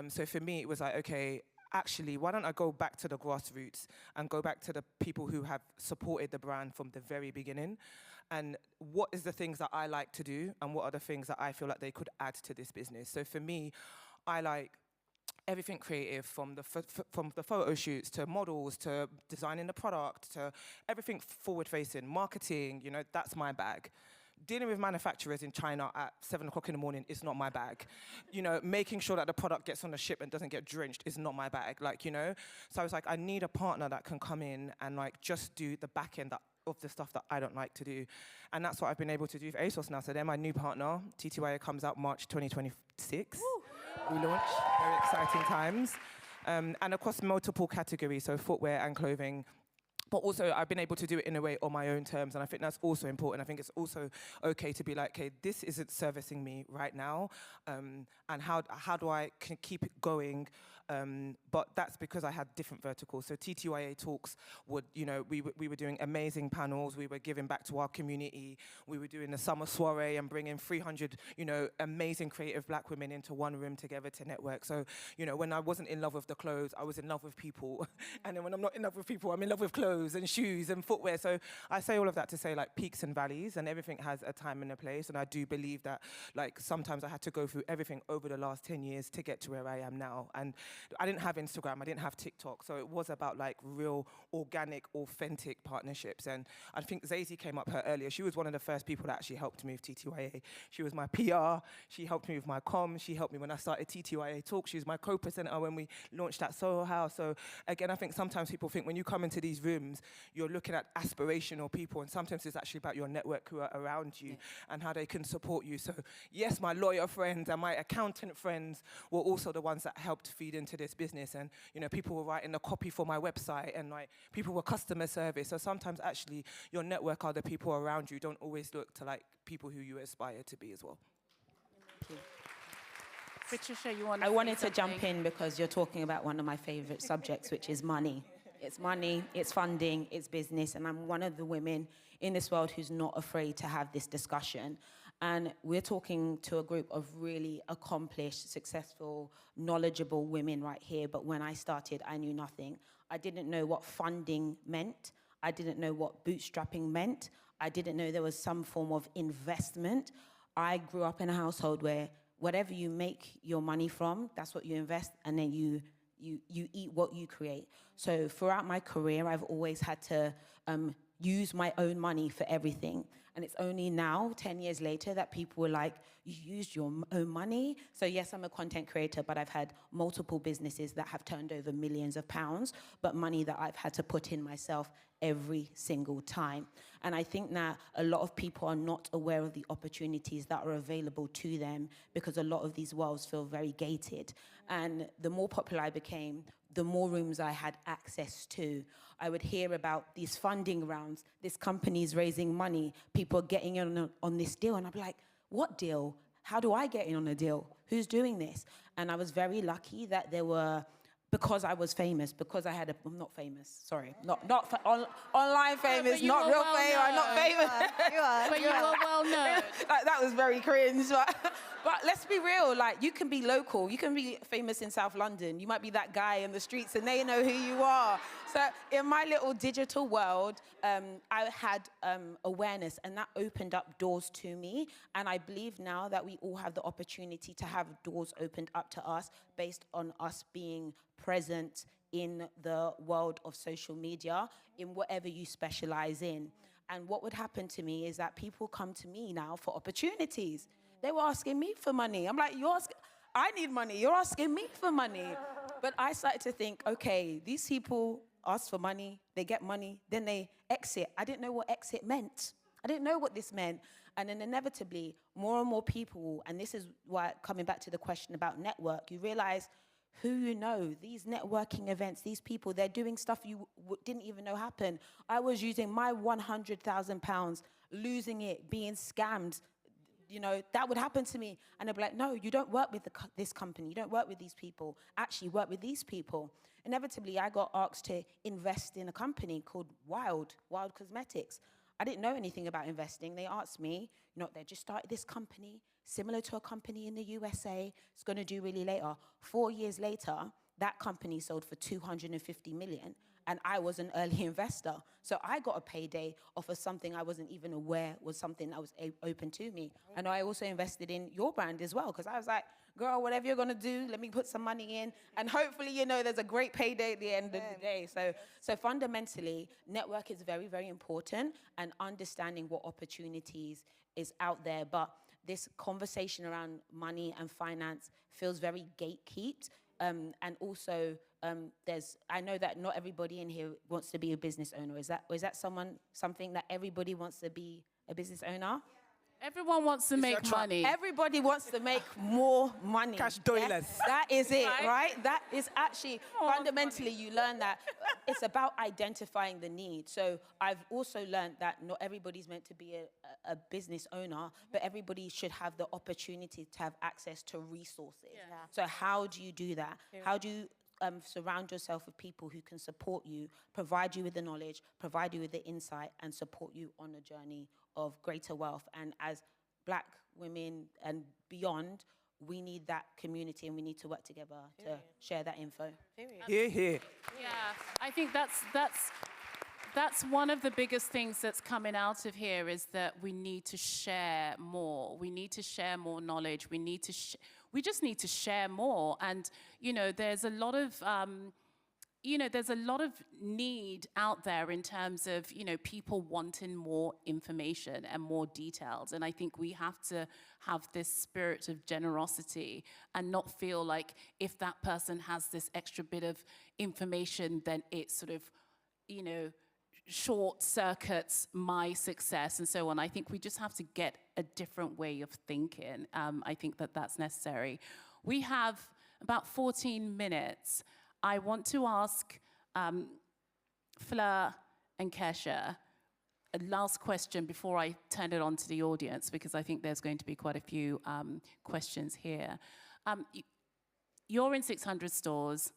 So for me, it was like, okay, actually, why don't I go back to the grassroots and go back to the people who have supported the brand from the very beginning, and what is the things that I like to do, and what are the things that I feel like they could add to this business. So for me, I like everything creative, from the photo shoots to models to designing the product to everything forward-facing, marketing, you know, that's my bag. dealing with manufacturers in China at 7 o'clock in the morning is not my bag. You know, making sure that the product gets on the ship and doesn't get drenched is not my bag, like, you know? So I was like, I need a partner that can come in and like just do the back end of the stuff that I don't like to do. And that's what I've been able to do for ASOS now. So they're my new partner. TTYA comes out March 2026. We launch, very exciting times. And across multiple categories, so footwear and clothing. But also, I've been able to do it in a way on my own terms, and I think that's also important. I think it's also okay to be like, okay, this isn't servicing me right now, and how do I keep it going? But that's because I had different verticals. So TTYA Talks would, you know, we were doing amazing panels. We were giving back to our community. We were doing the summer soiree and bringing 300, you know, amazing creative black women into one room together to network. So, you know, when I wasn't in love with the clothes, I was in love with people. And then when I'm not in love with people, I'm in love with clothes and shoes and footwear. So I say all of that to say, like, peaks and valleys, and everything has a time and a place. And I do believe that, like, sometimes I had to go through everything over the last 10 years to get to where I am now. And I didn't have Instagram, I didn't have TikTok, so it was about like real, organic, authentic partnerships. And I think Zazie came up here earlier. She was one of the first people that actually helped me with TTYA. She was my PR, she helped me with my comms, she helped me when I started TTYA Talk. She was my co-presenter when we launched at Soho House. So again, I think sometimes people think when you come into these rooms, you're looking at aspirational people, and sometimes it's actually about your network who are around you and how they can support you. So yes, my lawyer friends and my accountant friends were also the ones that helped feed into this business. And, you know, people were writing the copy for my website, and like people were customer service. So sometimes actually your network are the people around you. Don't always look to like people who you aspire to be as well. Patricia, I wanted to jump in because you're talking about one of my favorite subjects, which is money. It's money, it's funding, it's business, and I'm one of the women in this world who's not afraid to have this discussion. And we're talking to a group of really accomplished, successful, knowledgeable women right here. But when I started, I knew nothing. I didn't know what funding meant. I didn't know what bootstrapping meant. I didn't know there was some form of investment. I grew up in a household where whatever you make your money from, that's what you invest, and then you eat what you create. So throughout my career, I've always had to use my own money for everything. And it's only now, 10 years later, that people were like, you used your own money? So yes, I'm a content creator, but I've had multiple businesses that have turned over millions of pounds, but money that I've had to put in myself every single time. And I think that a lot of people are not aware of the opportunities that are available to them because a lot of these worlds feel very gated. And the more popular I became, the more rooms I had access to. I would hear about these funding rounds, this company's raising money, people getting in on this deal, and I'd be like, what deal? How do I get in on a deal? Who's doing this? And I was very lucky that there were, because I was famous, because I had I'm not famous, sorry, online famous, not real famous, I'm not famous. But you were well known. That was very cringe, but let's be real, like, you can be local, you can be famous in South London, you might be that guy in the streets and they know who you are. So in my little digital world, I had awareness, and that opened up doors to me. And I believe now that we all have the opportunity to have doors opened up to us based on us being present in the world of social media, in whatever you specialize in. And what would happen to me is that people come to me now for opportunities. They were asking me for money. I'm like, I need money. You're asking me for money. But I started to think, okay, these people ask for money, they get money, then they exit. I didn't know what exit meant. I didn't know what this meant. And then inevitably, more and more people, and this is why, coming back to the question about network, you realize who you know, these networking events, these people, they're doing stuff you didn't even know happened. I was using my £100,000, losing it, being scammed. You know, that would happen to me. And they'd be like, no, you don't work with this company. You don't work with these people. Actually, work with these people. Inevitably, I got asked to invest in a company called Wild Cosmetics. I didn't know anything about investing. They asked me, you know, they just started this company, similar to a company in the USA. It's going to do really later. 4 years later, that company sold for 250 million. and I was an early investor. So I got a payday off of something I wasn't even aware was something that was open to me. And I also invested in your brand as well, because I was like, girl, whatever you're gonna do, let me put some money in, and hopefully, you know, there's a great payday at the end of the day. So fundamentally, network is very, very important, and understanding what opportunities is out there. But this conversation around money and finance feels very gatekept. And also, I know that not everybody in here wants to be a business owner. Is that something that everybody wants to be a business owner? Everyone wants to make money. Everybody wants to make more money. Cash dollars. That is it, right? That is actually, fundamentally, you learn that it's about identifying the need. So I've also learned that not everybody's meant to be a business owner, but everybody should have the opportunity to have access to resources. Yeah. So how do you do that? How do you surround yourself with people who can support you, provide you with the knowledge, provide you with the insight, and support you on a journey of greater wealth? And as Black women and beyond, we need that community, and we need to work together to share that info. Hear, hear. Yeah, I think that's one of the biggest things that's coming out of here, is that we need to share more. We need to share more knowledge. We just need to share more. And, you know, there's a lot of, need out there in terms of, you know, people wanting more information and more details. And I think we have to have this spirit of generosity and not feel like if that person has this extra bit of information, then it sort of, you know, short circuits my success and so on. I think we just have to get a different way of thinking. I think that that's necessary. We have about 14 minutes. I want to ask Fleur and Keshia a last question before I turn it on to the audience, because I think there's going to be quite a few questions here. You're in 600 stores.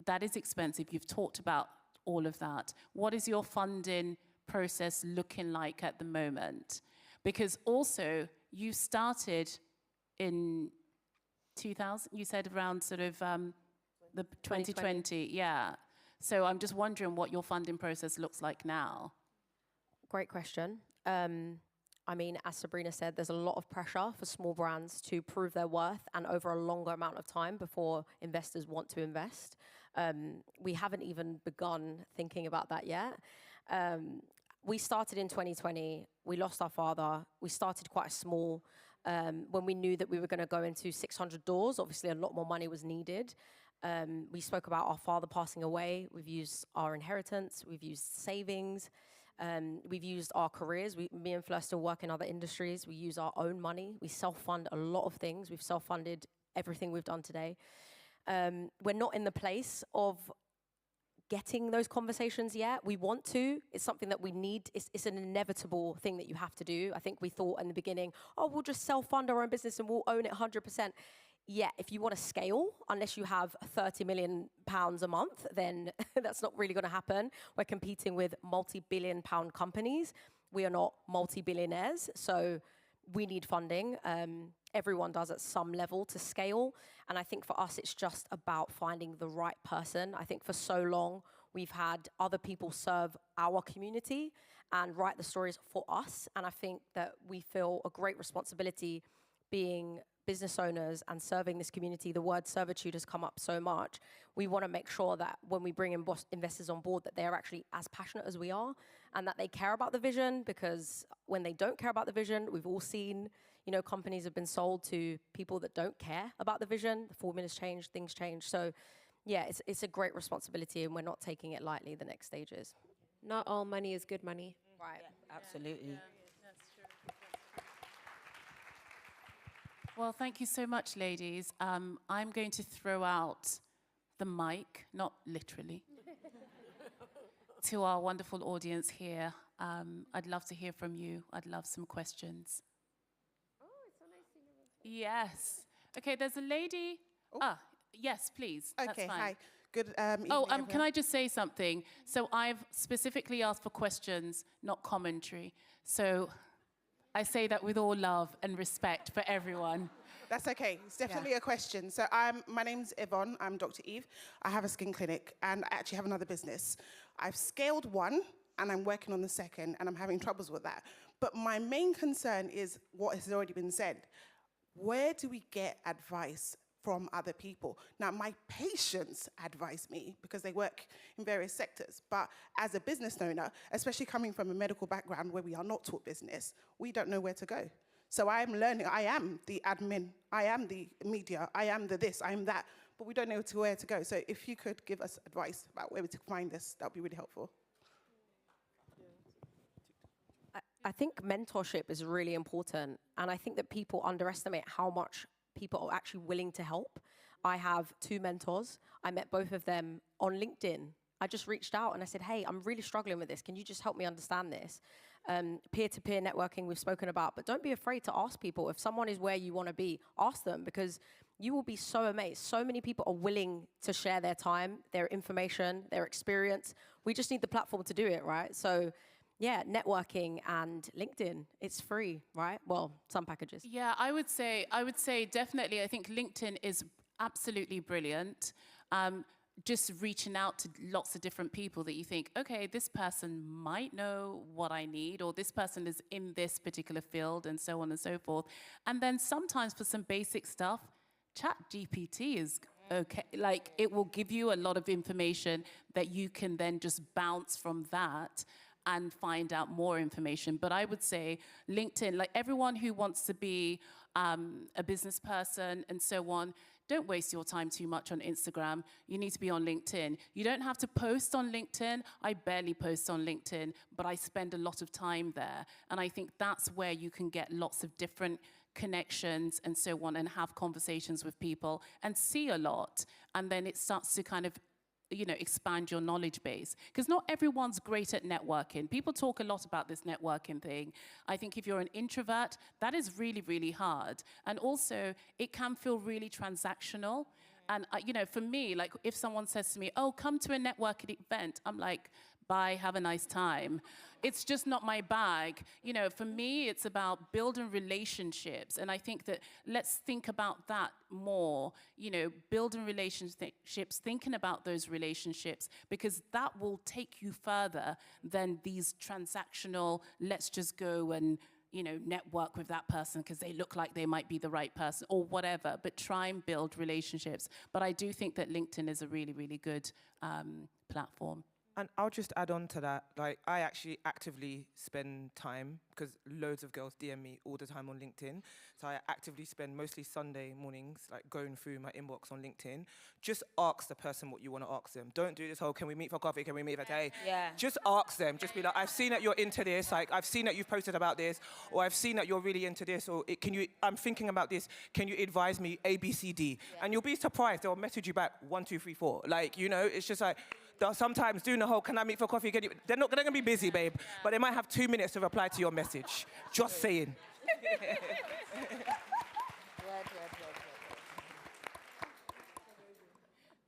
That is expensive. You've talked about all of that. What is your funding process looking like at the moment? Because also you started in 2000, you said around sort of the 2020, yeah. So I'm just wondering what your funding process looks like now. Great question. I mean, as Sabrina said, there's a lot of pressure for small brands to prove their worth and over a longer amount of time before investors want to invest. We haven't even begun thinking about that yet. We started in 2020. We lost our father. We started quite small. When we knew that we were going to go into 600 doors, obviously a lot more money was needed. We spoke about our father passing away. We've used our inheritance. We've used savings. We've used our careers. Me and Fleur still work in other industries. We use our own money. We self-fund a lot of things. We've self-funded everything we've done today. We're not in the place of getting those conversations yet. We want to. It's something that we need. It's an inevitable thing that you have to do. I think we thought in the beginning, oh, we'll just self-fund our own business and we'll own it 100%. Yeah, if you want to scale, unless you have £30 million a month, then that's not really going to happen. We're competing with multi-billion pound companies. We are not multi-billionaires, so we need funding. Everyone does at some level to scale. And I think for us, it's just about finding the right person. I think for so long, we've had other people serve our community and write the stories for us. And I think that we feel a great responsibility being business owners and serving this community. The word servitude has come up so much. We want to make sure that when we bring in investors on board, that they're actually as passionate as we are and that they care about the vision, because when they don't care about the vision, we've all seen, you know, companies have been sold to people that don't care about the vision. The formulas change, things change. So yeah, it's a great responsibility and we're not taking it lightly, the next stages. Not all money is good money. Right. Yeah, absolutely. Yeah, that's true. Well, thank you so much, ladies. I'm going to throw out the mic, not literally, to our wonderful audience here. I'd love to hear from you. I'd love some questions. Oh, it's so nice to hear. Yes. Okay, there's a lady. Oh. Yes, please. Okay, That's fine. hi. Good evening, can everyone. I just say something? So I've specifically asked for questions, not commentary. So I say that with all love and respect for everyone. That's okay. It's definitely a question. So my name's Yvonne. I'm Dr. Eve. I have a skin clinic, and I actually have another business. I've scaled one, and I'm working on the second, and I'm having troubles with that. But my main concern is what has already been said. Where do we get advice from other people? Now, my patients advise me because they work in various sectors, but as a business owner, especially coming from a medical background where we are not taught business, we don't know where to go. So I am learning. I am the admin, I am the media, I am the this, I am that, but we don't know where to go. So if you could give us advice about where to find this, that would be really helpful. I think mentorship is really important, and I think that people underestimate how much people are actually willing to help. I have 2 mentors. I met both of them on LinkedIn. I just reached out and I said, hey, I'm really struggling with this. Can you just help me understand this? Peer-to-peer networking we've spoken about, but don't be afraid to ask people. If someone is where you want to be, ask them, because you will be so amazed. So many people are willing to share their time, their information, their experience. We just need the platform to do it, right? So yeah, networking and LinkedIn, it's free, right? Well, some packages. Yeah, I would say definitely, I think LinkedIn is absolutely brilliant. Just reaching out to lots of different people that you think, okay, this person might know what I need, or this person is in this particular field, and so on and so forth. And then sometimes for some basic stuff, ChatGPT is okay. Like, it will give you a lot of information that you can then just bounce from that and find out more information. But I would say LinkedIn, like everyone who wants to be a business person and so on, don't waste your time too much on Instagram. You need to be on LinkedIn. You don't have to post on LinkedIn. I barely post on LinkedIn, but I spend a lot of time there. And I think that's where you can get lots of different connections and so on, and have conversations with people and see a lot. And then it starts to kind of, you know, expand your knowledge base. Because not everyone's great at networking. People talk a lot about this networking thing. I think if you're an introvert, that is really, really hard. And also, it can feel really transactional. And, you know, for me, like, if someone says to me, oh, come to a networking event, I'm like, bye, have a nice time. It's just not my bag. You know, for me, it's about building relationships. And I think that let's think about that more, you know, building relationships, thinking about those relationships, because that will take you further than these transactional, let's just go and, you know, network with that person because they look like they might be the right person or whatever, but try and build relationships. But I do think that LinkedIn is a really, really good platform. And I'll just add on to that. Like, I actually actively spend time, because loads of girls DM me all the time on LinkedIn. So I actively spend mostly Sunday mornings, like, going through my inbox on LinkedIn. Just ask the person what you want to ask them. Don't do this whole, can we meet for coffee? Can we meet for tea? Yeah. Just ask them. Just be like, I've seen that you're into this. Like, I've seen that you've posted about this, or I've seen that you're really into this, or I'm thinking about this. Can you advise me A, B, C, D? Yeah. And you'll be surprised. They'll message you back 1, 2, 3, 4. Like, you know, it's just like, sometimes doing the whole, can I meet for coffee? They're going to be busy, babe, but they might have 2 minutes to reply to your message. Just saying.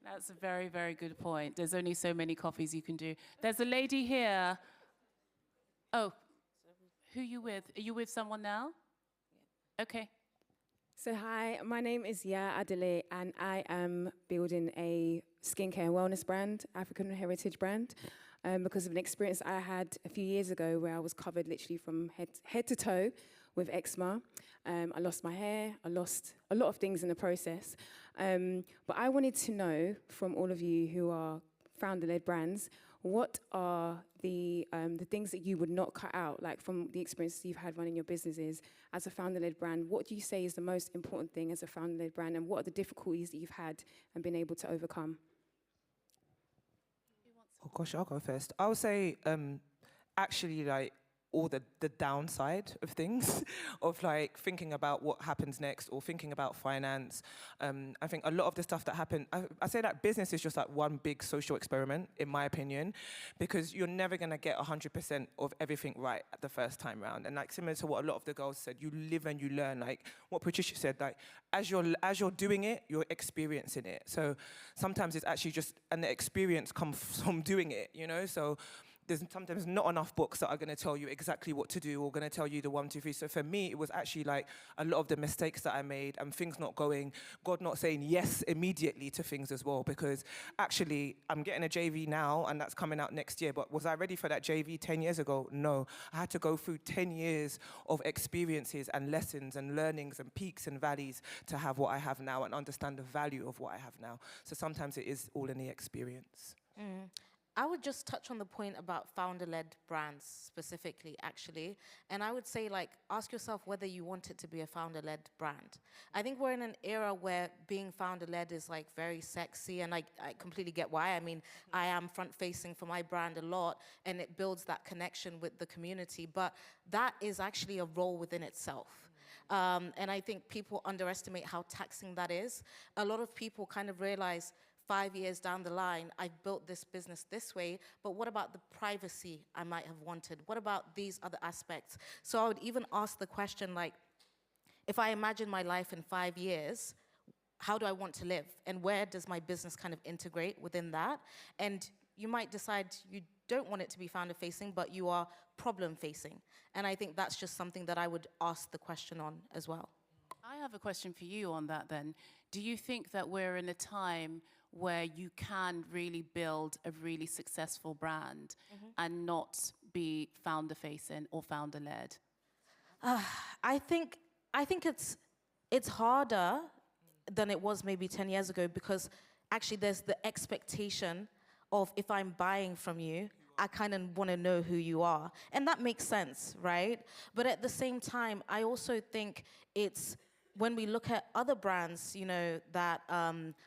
That's a very, very good point. There's only so many coffees you can do. There's a lady here. Oh, who are you with? Are you with someone now? Yeah. Okay. So hi, my name is Ya Adele, and I am building a skincare and wellness brand, African heritage brand, because of an experience I had a few years ago where I was covered literally from head to toe with eczema. I lost my hair, I lost a lot of things in the process. But I wanted to know from all of you who are founder-led brands, what are the things that you would not cut out, like from the experiences you've had running your businesses as a founder-led brand? What do you say is the most important thing as a founder-led brand, and what are the difficulties that you've had and been able to overcome? Oh gosh, I'll go first. I would say actually, like, all the downside of things, of like thinking about what happens next or thinking about finance. I think a lot of the stuff that happened, I say that business is just like one big social experiment, in my opinion, because you're never gonna get 100% of everything right at the first time round. And like similar to what a lot of the girls said, you live and you learn. Like what Patricia said, like as you're doing it, you're experiencing it. So sometimes it's actually just, and the experience comes from doing it, you know? So there's sometimes not enough books that are going to tell you exactly what to do or going to tell you the 1, 2, 3. So for me, it was actually like a lot of the mistakes that I made and things not going, God not saying yes immediately to things as well. Because actually, I'm getting a JV now and that's coming out next year. But was I ready for that JV 10 years ago? No. I had to go through 10 years of experiences and lessons and learnings and peaks and valleys to have what I have now and understand the value of what I have now. So sometimes it is all in the experience. I would just touch on the point about founder-led brands specifically, actually. And I would say, like, ask yourself whether you want it to be a founder-led brand. I think we're in an era where being founder-led is, like, very sexy, and I completely get why. I mean, I am front-facing for my brand a lot, and it builds that connection with the community. But that is actually a role within itself. And I think people underestimate how taxing that is. A lot of people kind of realize 5 years down the line, I've built this business this way, but what about the privacy I might have wanted? What about these other aspects? So I would even ask the question, like, if I imagine my life in 5 years, how do I want to live? And where does my business kind of integrate within that? And you might decide you don't want it to be founder-facing, but you are problem-facing. And I think that's just something that I would ask the question on as well. I have a question for you on that then. Do you think that we're in a time where you can really build a really successful brand and not be founder-facing or founder-led? I think it's harder than it was maybe 10 years ago, because actually there's the expectation of, if I'm buying from you, I kind of want to know who you are. And that makes sense, right? But at the same time, I also think it's, when we look at other brands, you know, that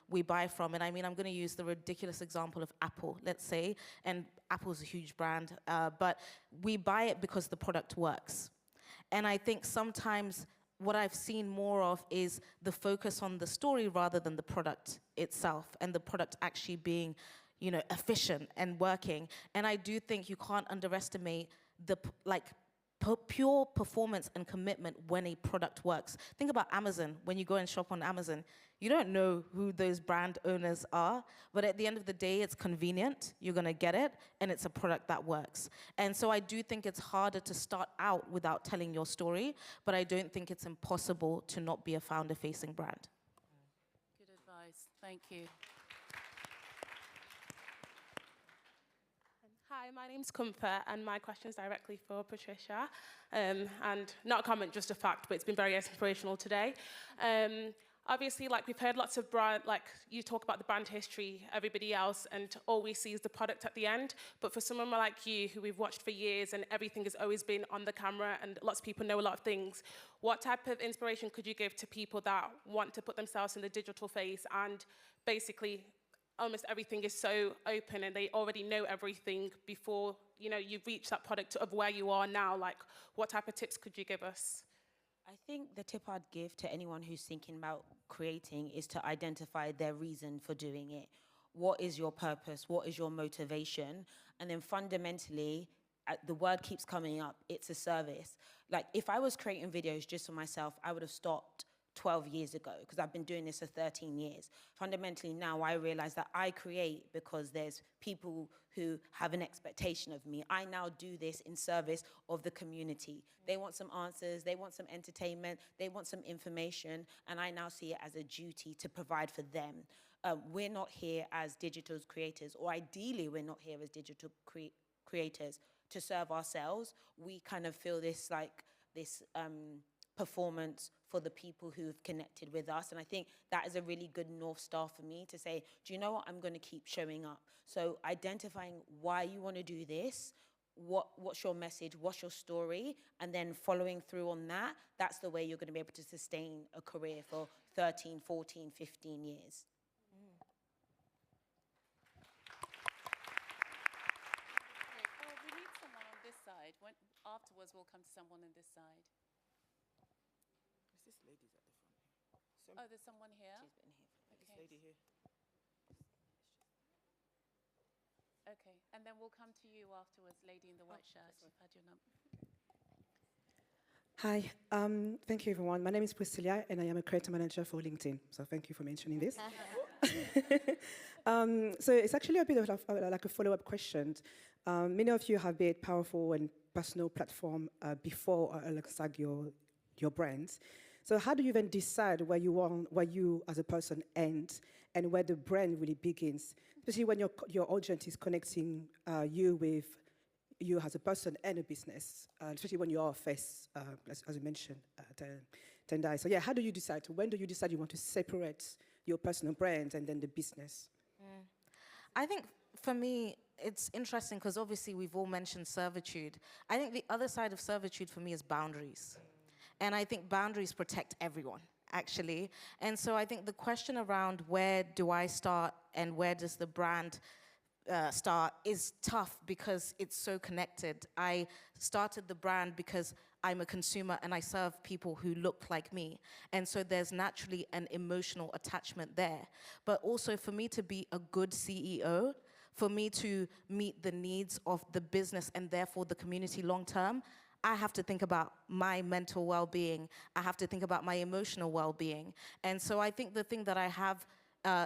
we buy from, and I mean, I'm going to use the ridiculous example of Apple, let's say, and Apple's a huge brand, but we buy it because the product works. And I think sometimes what I've seen more of is the focus on the story rather than the product itself, and the product actually being, you know, efficient and working. And I do think you can't underestimate the, pure performance and commitment when a product works. Think about Amazon. When you go and shop on Amazon, you don't know who those brand owners are, but at the end of the day, it's convenient, you're gonna get it, and it's a product that works. And so I do think it's harder to start out without telling your story, but I don't think it's impossible to not be a founder-facing brand. Good advice, thank you. Hi, my name's Comfort, and my question is directly for Patricia. And not a comment, just a fact, but it's been very inspirational today. Obviously, like, we've heard lots of brand, like, you talk about the brand history, everybody else, and all we see is the product at the end. But for someone like you, who we've watched for years, and everything has always been on the camera, and lots of people know a lot of things, what type of inspiration could you give to people that want to put themselves in the digital face, and basically almost everything is so open and they already know everything before, you know, you reach that product of where you are now? Like, what type of tips could you give us? I think the tip I'd give to anyone who's thinking about creating is to identify their reason for doing it. What is your purpose? What is your motivation? And then fundamentally, the word keeps coming up, it's a service. Like, if I was creating videos just for myself, I would have stopped 12 years ago, because I've been doing this for 13 years. Fundamentally now I realize that I create because there's people who have an expectation of me. I now do this in service of the community. They want some answers, they want some entertainment, they want some information, and I now see it as a duty to provide for them. We're not here as digital creators, or ideally we're not here as digital creators to serve ourselves. We kind of feel this, like, this performance for the people who've connected with us. And I think that is a really good North Star for me to say, do you know what, I'm gonna keep showing up. So identifying why you wanna do this, what's your message, what's your story, and then following through on that, that's the way you're gonna be able to sustain a career for 13, 14, 15 years. We need someone on this side. Afterwards, we'll come to someone on this side. This lady's at the front here. Oh, there's someone here? She's been here. Okay. This lady here. Okay, and then we'll come to you afterwards, lady in the white shirt. You've had your number. Hi, thank you everyone. My name is Patricia and I am a creator manager for LinkedIn. So thank you for mentioning this. So it's actually a bit of like a follow-up question. Many of you have built powerful and personal platform before alongside your brands. So how do you then decide where you as a person end and where the brand really begins? Especially when your audience is connecting you with you as a person and a business, especially when you are a face, as you mentioned, Tendai. So yeah, how do you decide? When do you decide you want to separate your personal brand and then the business? I think for me, it's interesting because obviously we've all mentioned servitude. I think the other side of servitude for me is boundaries. And I think boundaries protect everyone, actually. And so I think the question around where do I start and where does the brand start is tough because it's so connected. I started the brand because I'm a consumer and I serve people who look like me. And so there's naturally an emotional attachment there. But also for me to be a good CEO, for me to meet the needs of the business and therefore the community long term, I have to think about my mental well-being. I have to think about my emotional well-being. And so I think the thing that I have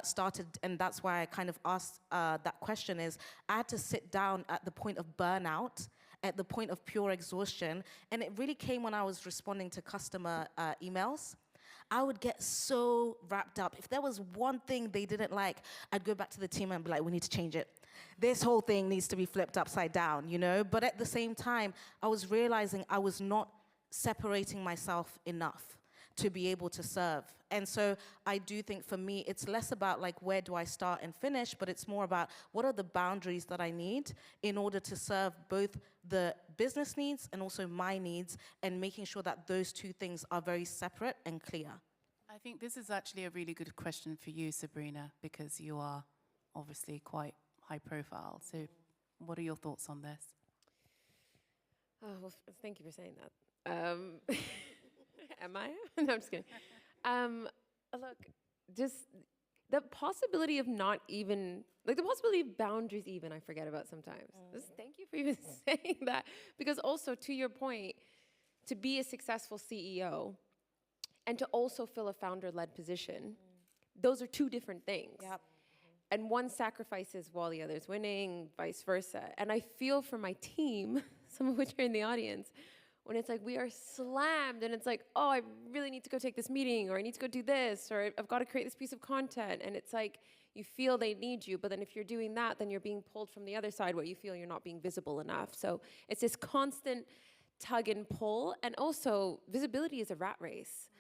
started, and that's why I kind of asked that question, is I had to sit down at the point of burnout, at the point of pure exhaustion, and it really came when I was responding to customer emails. I would get so wrapped up. If there was one thing they didn't like, I'd go back to the team and be like, we need to change it. This whole thing needs to be flipped upside down, you know? But at the same time, I was realizing I was not separating myself enough to be able to serve. And so I do think for me, it's less about like where do I start and finish, but it's more about what are the boundaries that I need in order to serve both the business needs and also my needs, and making sure that those two things are very separate and clear. I think this is actually a really good question for you, Sabrina, because you are obviously quite high profile. So what are your thoughts on this? Oh, well, thank you for saying that. Am I? No, I'm just kidding. Look, just the possibility of not even, like the possibility of boundaries even, I forget about sometimes. Thank you for even saying that. Because also, to your point, to be a successful CEO and to also fill a founder-led position, those are two different things. Yep. And one sacrifices while the other's winning, vice versa. And I feel for my team, some of which are in the audience, when it's like we are slammed and it's like, oh, I really need to go take this meeting, or I need to go do this, or I've got to create this piece of content. And it's like you feel they need you, but then if you're doing that, then you're being pulled from the other side where you feel you're not being visible enough. So it's this constant tug and pull. And also, visibility is a rat race.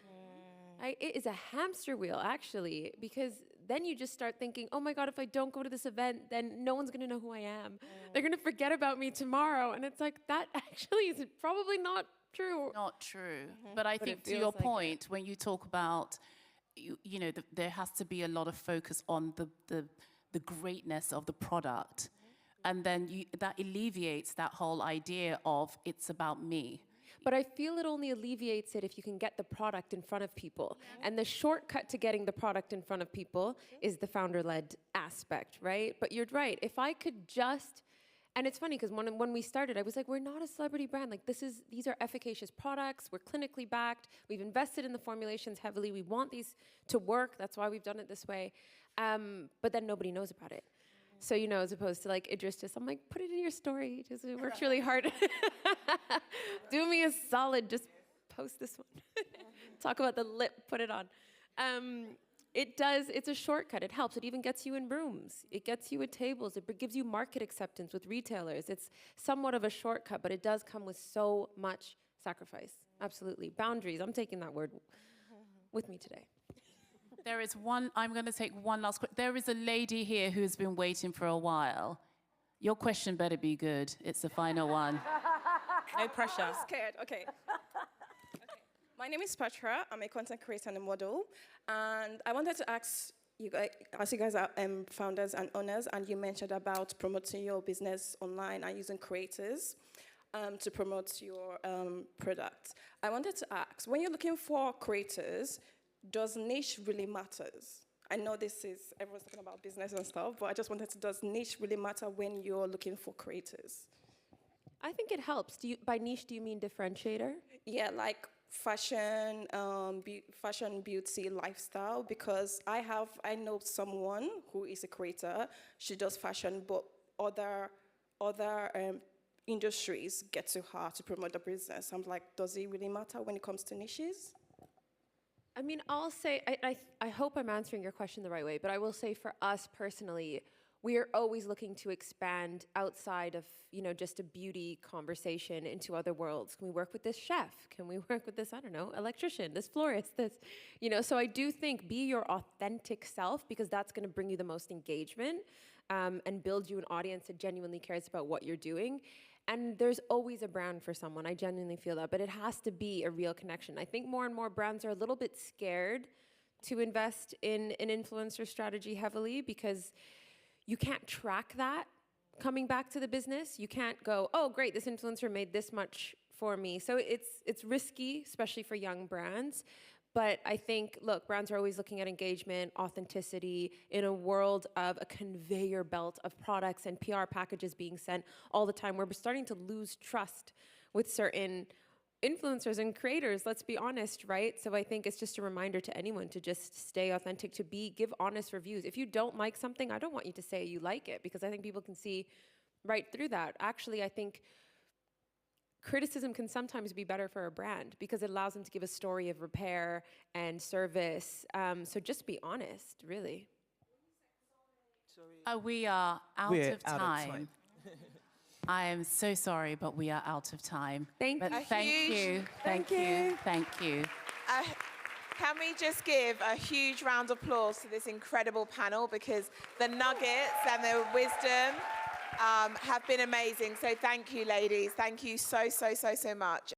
It is a hamster wheel, actually, because then you just start thinking, oh my God, if I don't go to this event, then no one's gonna know who I am. They're gonna forget about me tomorrow. And it's like, that actually is probably not true. Not true. But I think to your point, when you talk about, you know, there has to be a lot of focus on the greatness of the product. And then that alleviates that whole idea of it's about me. But I feel it only alleviates it if you can get the product in front of people. And the shortcut to getting the product in front of people is the founder-led aspect, right? But you're right. If I could just, and it's funny because when we started, I was like, we're not a celebrity brand. Like these are efficacious products. We're clinically backed. We've invested in the formulations heavily. We want these to work. That's why we've done it this way. But then nobody knows about it. So, you know, as opposed to like Idris, I'm like, put it in your story. Just it works really hard. Do me a solid. Just post this one. Talk about the lip. Put it on. It does. It's a shortcut. It helps. It even gets you in rooms. It gets you at tables. It gives you market acceptance with retailers. It's somewhat of a shortcut, but it does come with so much sacrifice. Absolutely. Boundaries. I'm taking that word with me today. There is one, I'm going to take one last question. There is a lady here who's been waiting for a while. Your question better be good. It's the final one. No pressure. I'm scared. Okay. My name is Patricia. I'm a content creator and a model. And I wanted to ask you guys, as you guys are founders and owners, and you mentioned about promoting your business online and using creators to promote your product. I wanted to ask, when you're looking for creators, does niche really matters? I know everyone's talking about business and stuff, but I just wanted to, does niche really matter when you're looking for creators? I think it helps. By niche, do you mean differentiator? Yeah, like, fashion, fashion, beauty, lifestyle, because I know someone who is a creator. She does fashion, but other industries get to her to promote the business. I'm like, does it really matter when it comes to niches? I mean, I'll say, I hope I'm answering your question the right way, but I will say for us personally, we are always looking to expand outside of, just a beauty conversation into other worlds. Can we work with this chef? Can we work with this, I don't know, electrician, this florist, this, so I do think be your authentic self, because that's going to bring you the most engagement and build you an audience that genuinely cares about what you're doing. And there's always a brand for someone. I genuinely feel that, but it has to be a real connection. I think more and more brands are a little bit scared to invest in an influencer strategy heavily, because you can't track that coming back to the business. You can't go, oh, great, this influencer made this much for me. So it's risky, especially for young brands. But I think, look, brands are always looking at engagement, authenticity in a world of a conveyor belt of products and PR packages being sent all the time. We're starting to lose trust with certain influencers and creators, let's be honest, right? So I think it's just a reminder to anyone to just stay authentic, give honest reviews. If you don't like something, I don't want you to say you like it, because I think people can see right through that. Actually, I think criticism can sometimes be better for a brand, because it allows them to give a story of repair and service. So just be honest, really. We are out of time. I am so sorry, but we are out of time. Thank you. Thank you. Can we just give a huge round of applause to this incredible panel, because the nuggets and the wisdom have been amazing. So thank you, ladies. Thank you so much.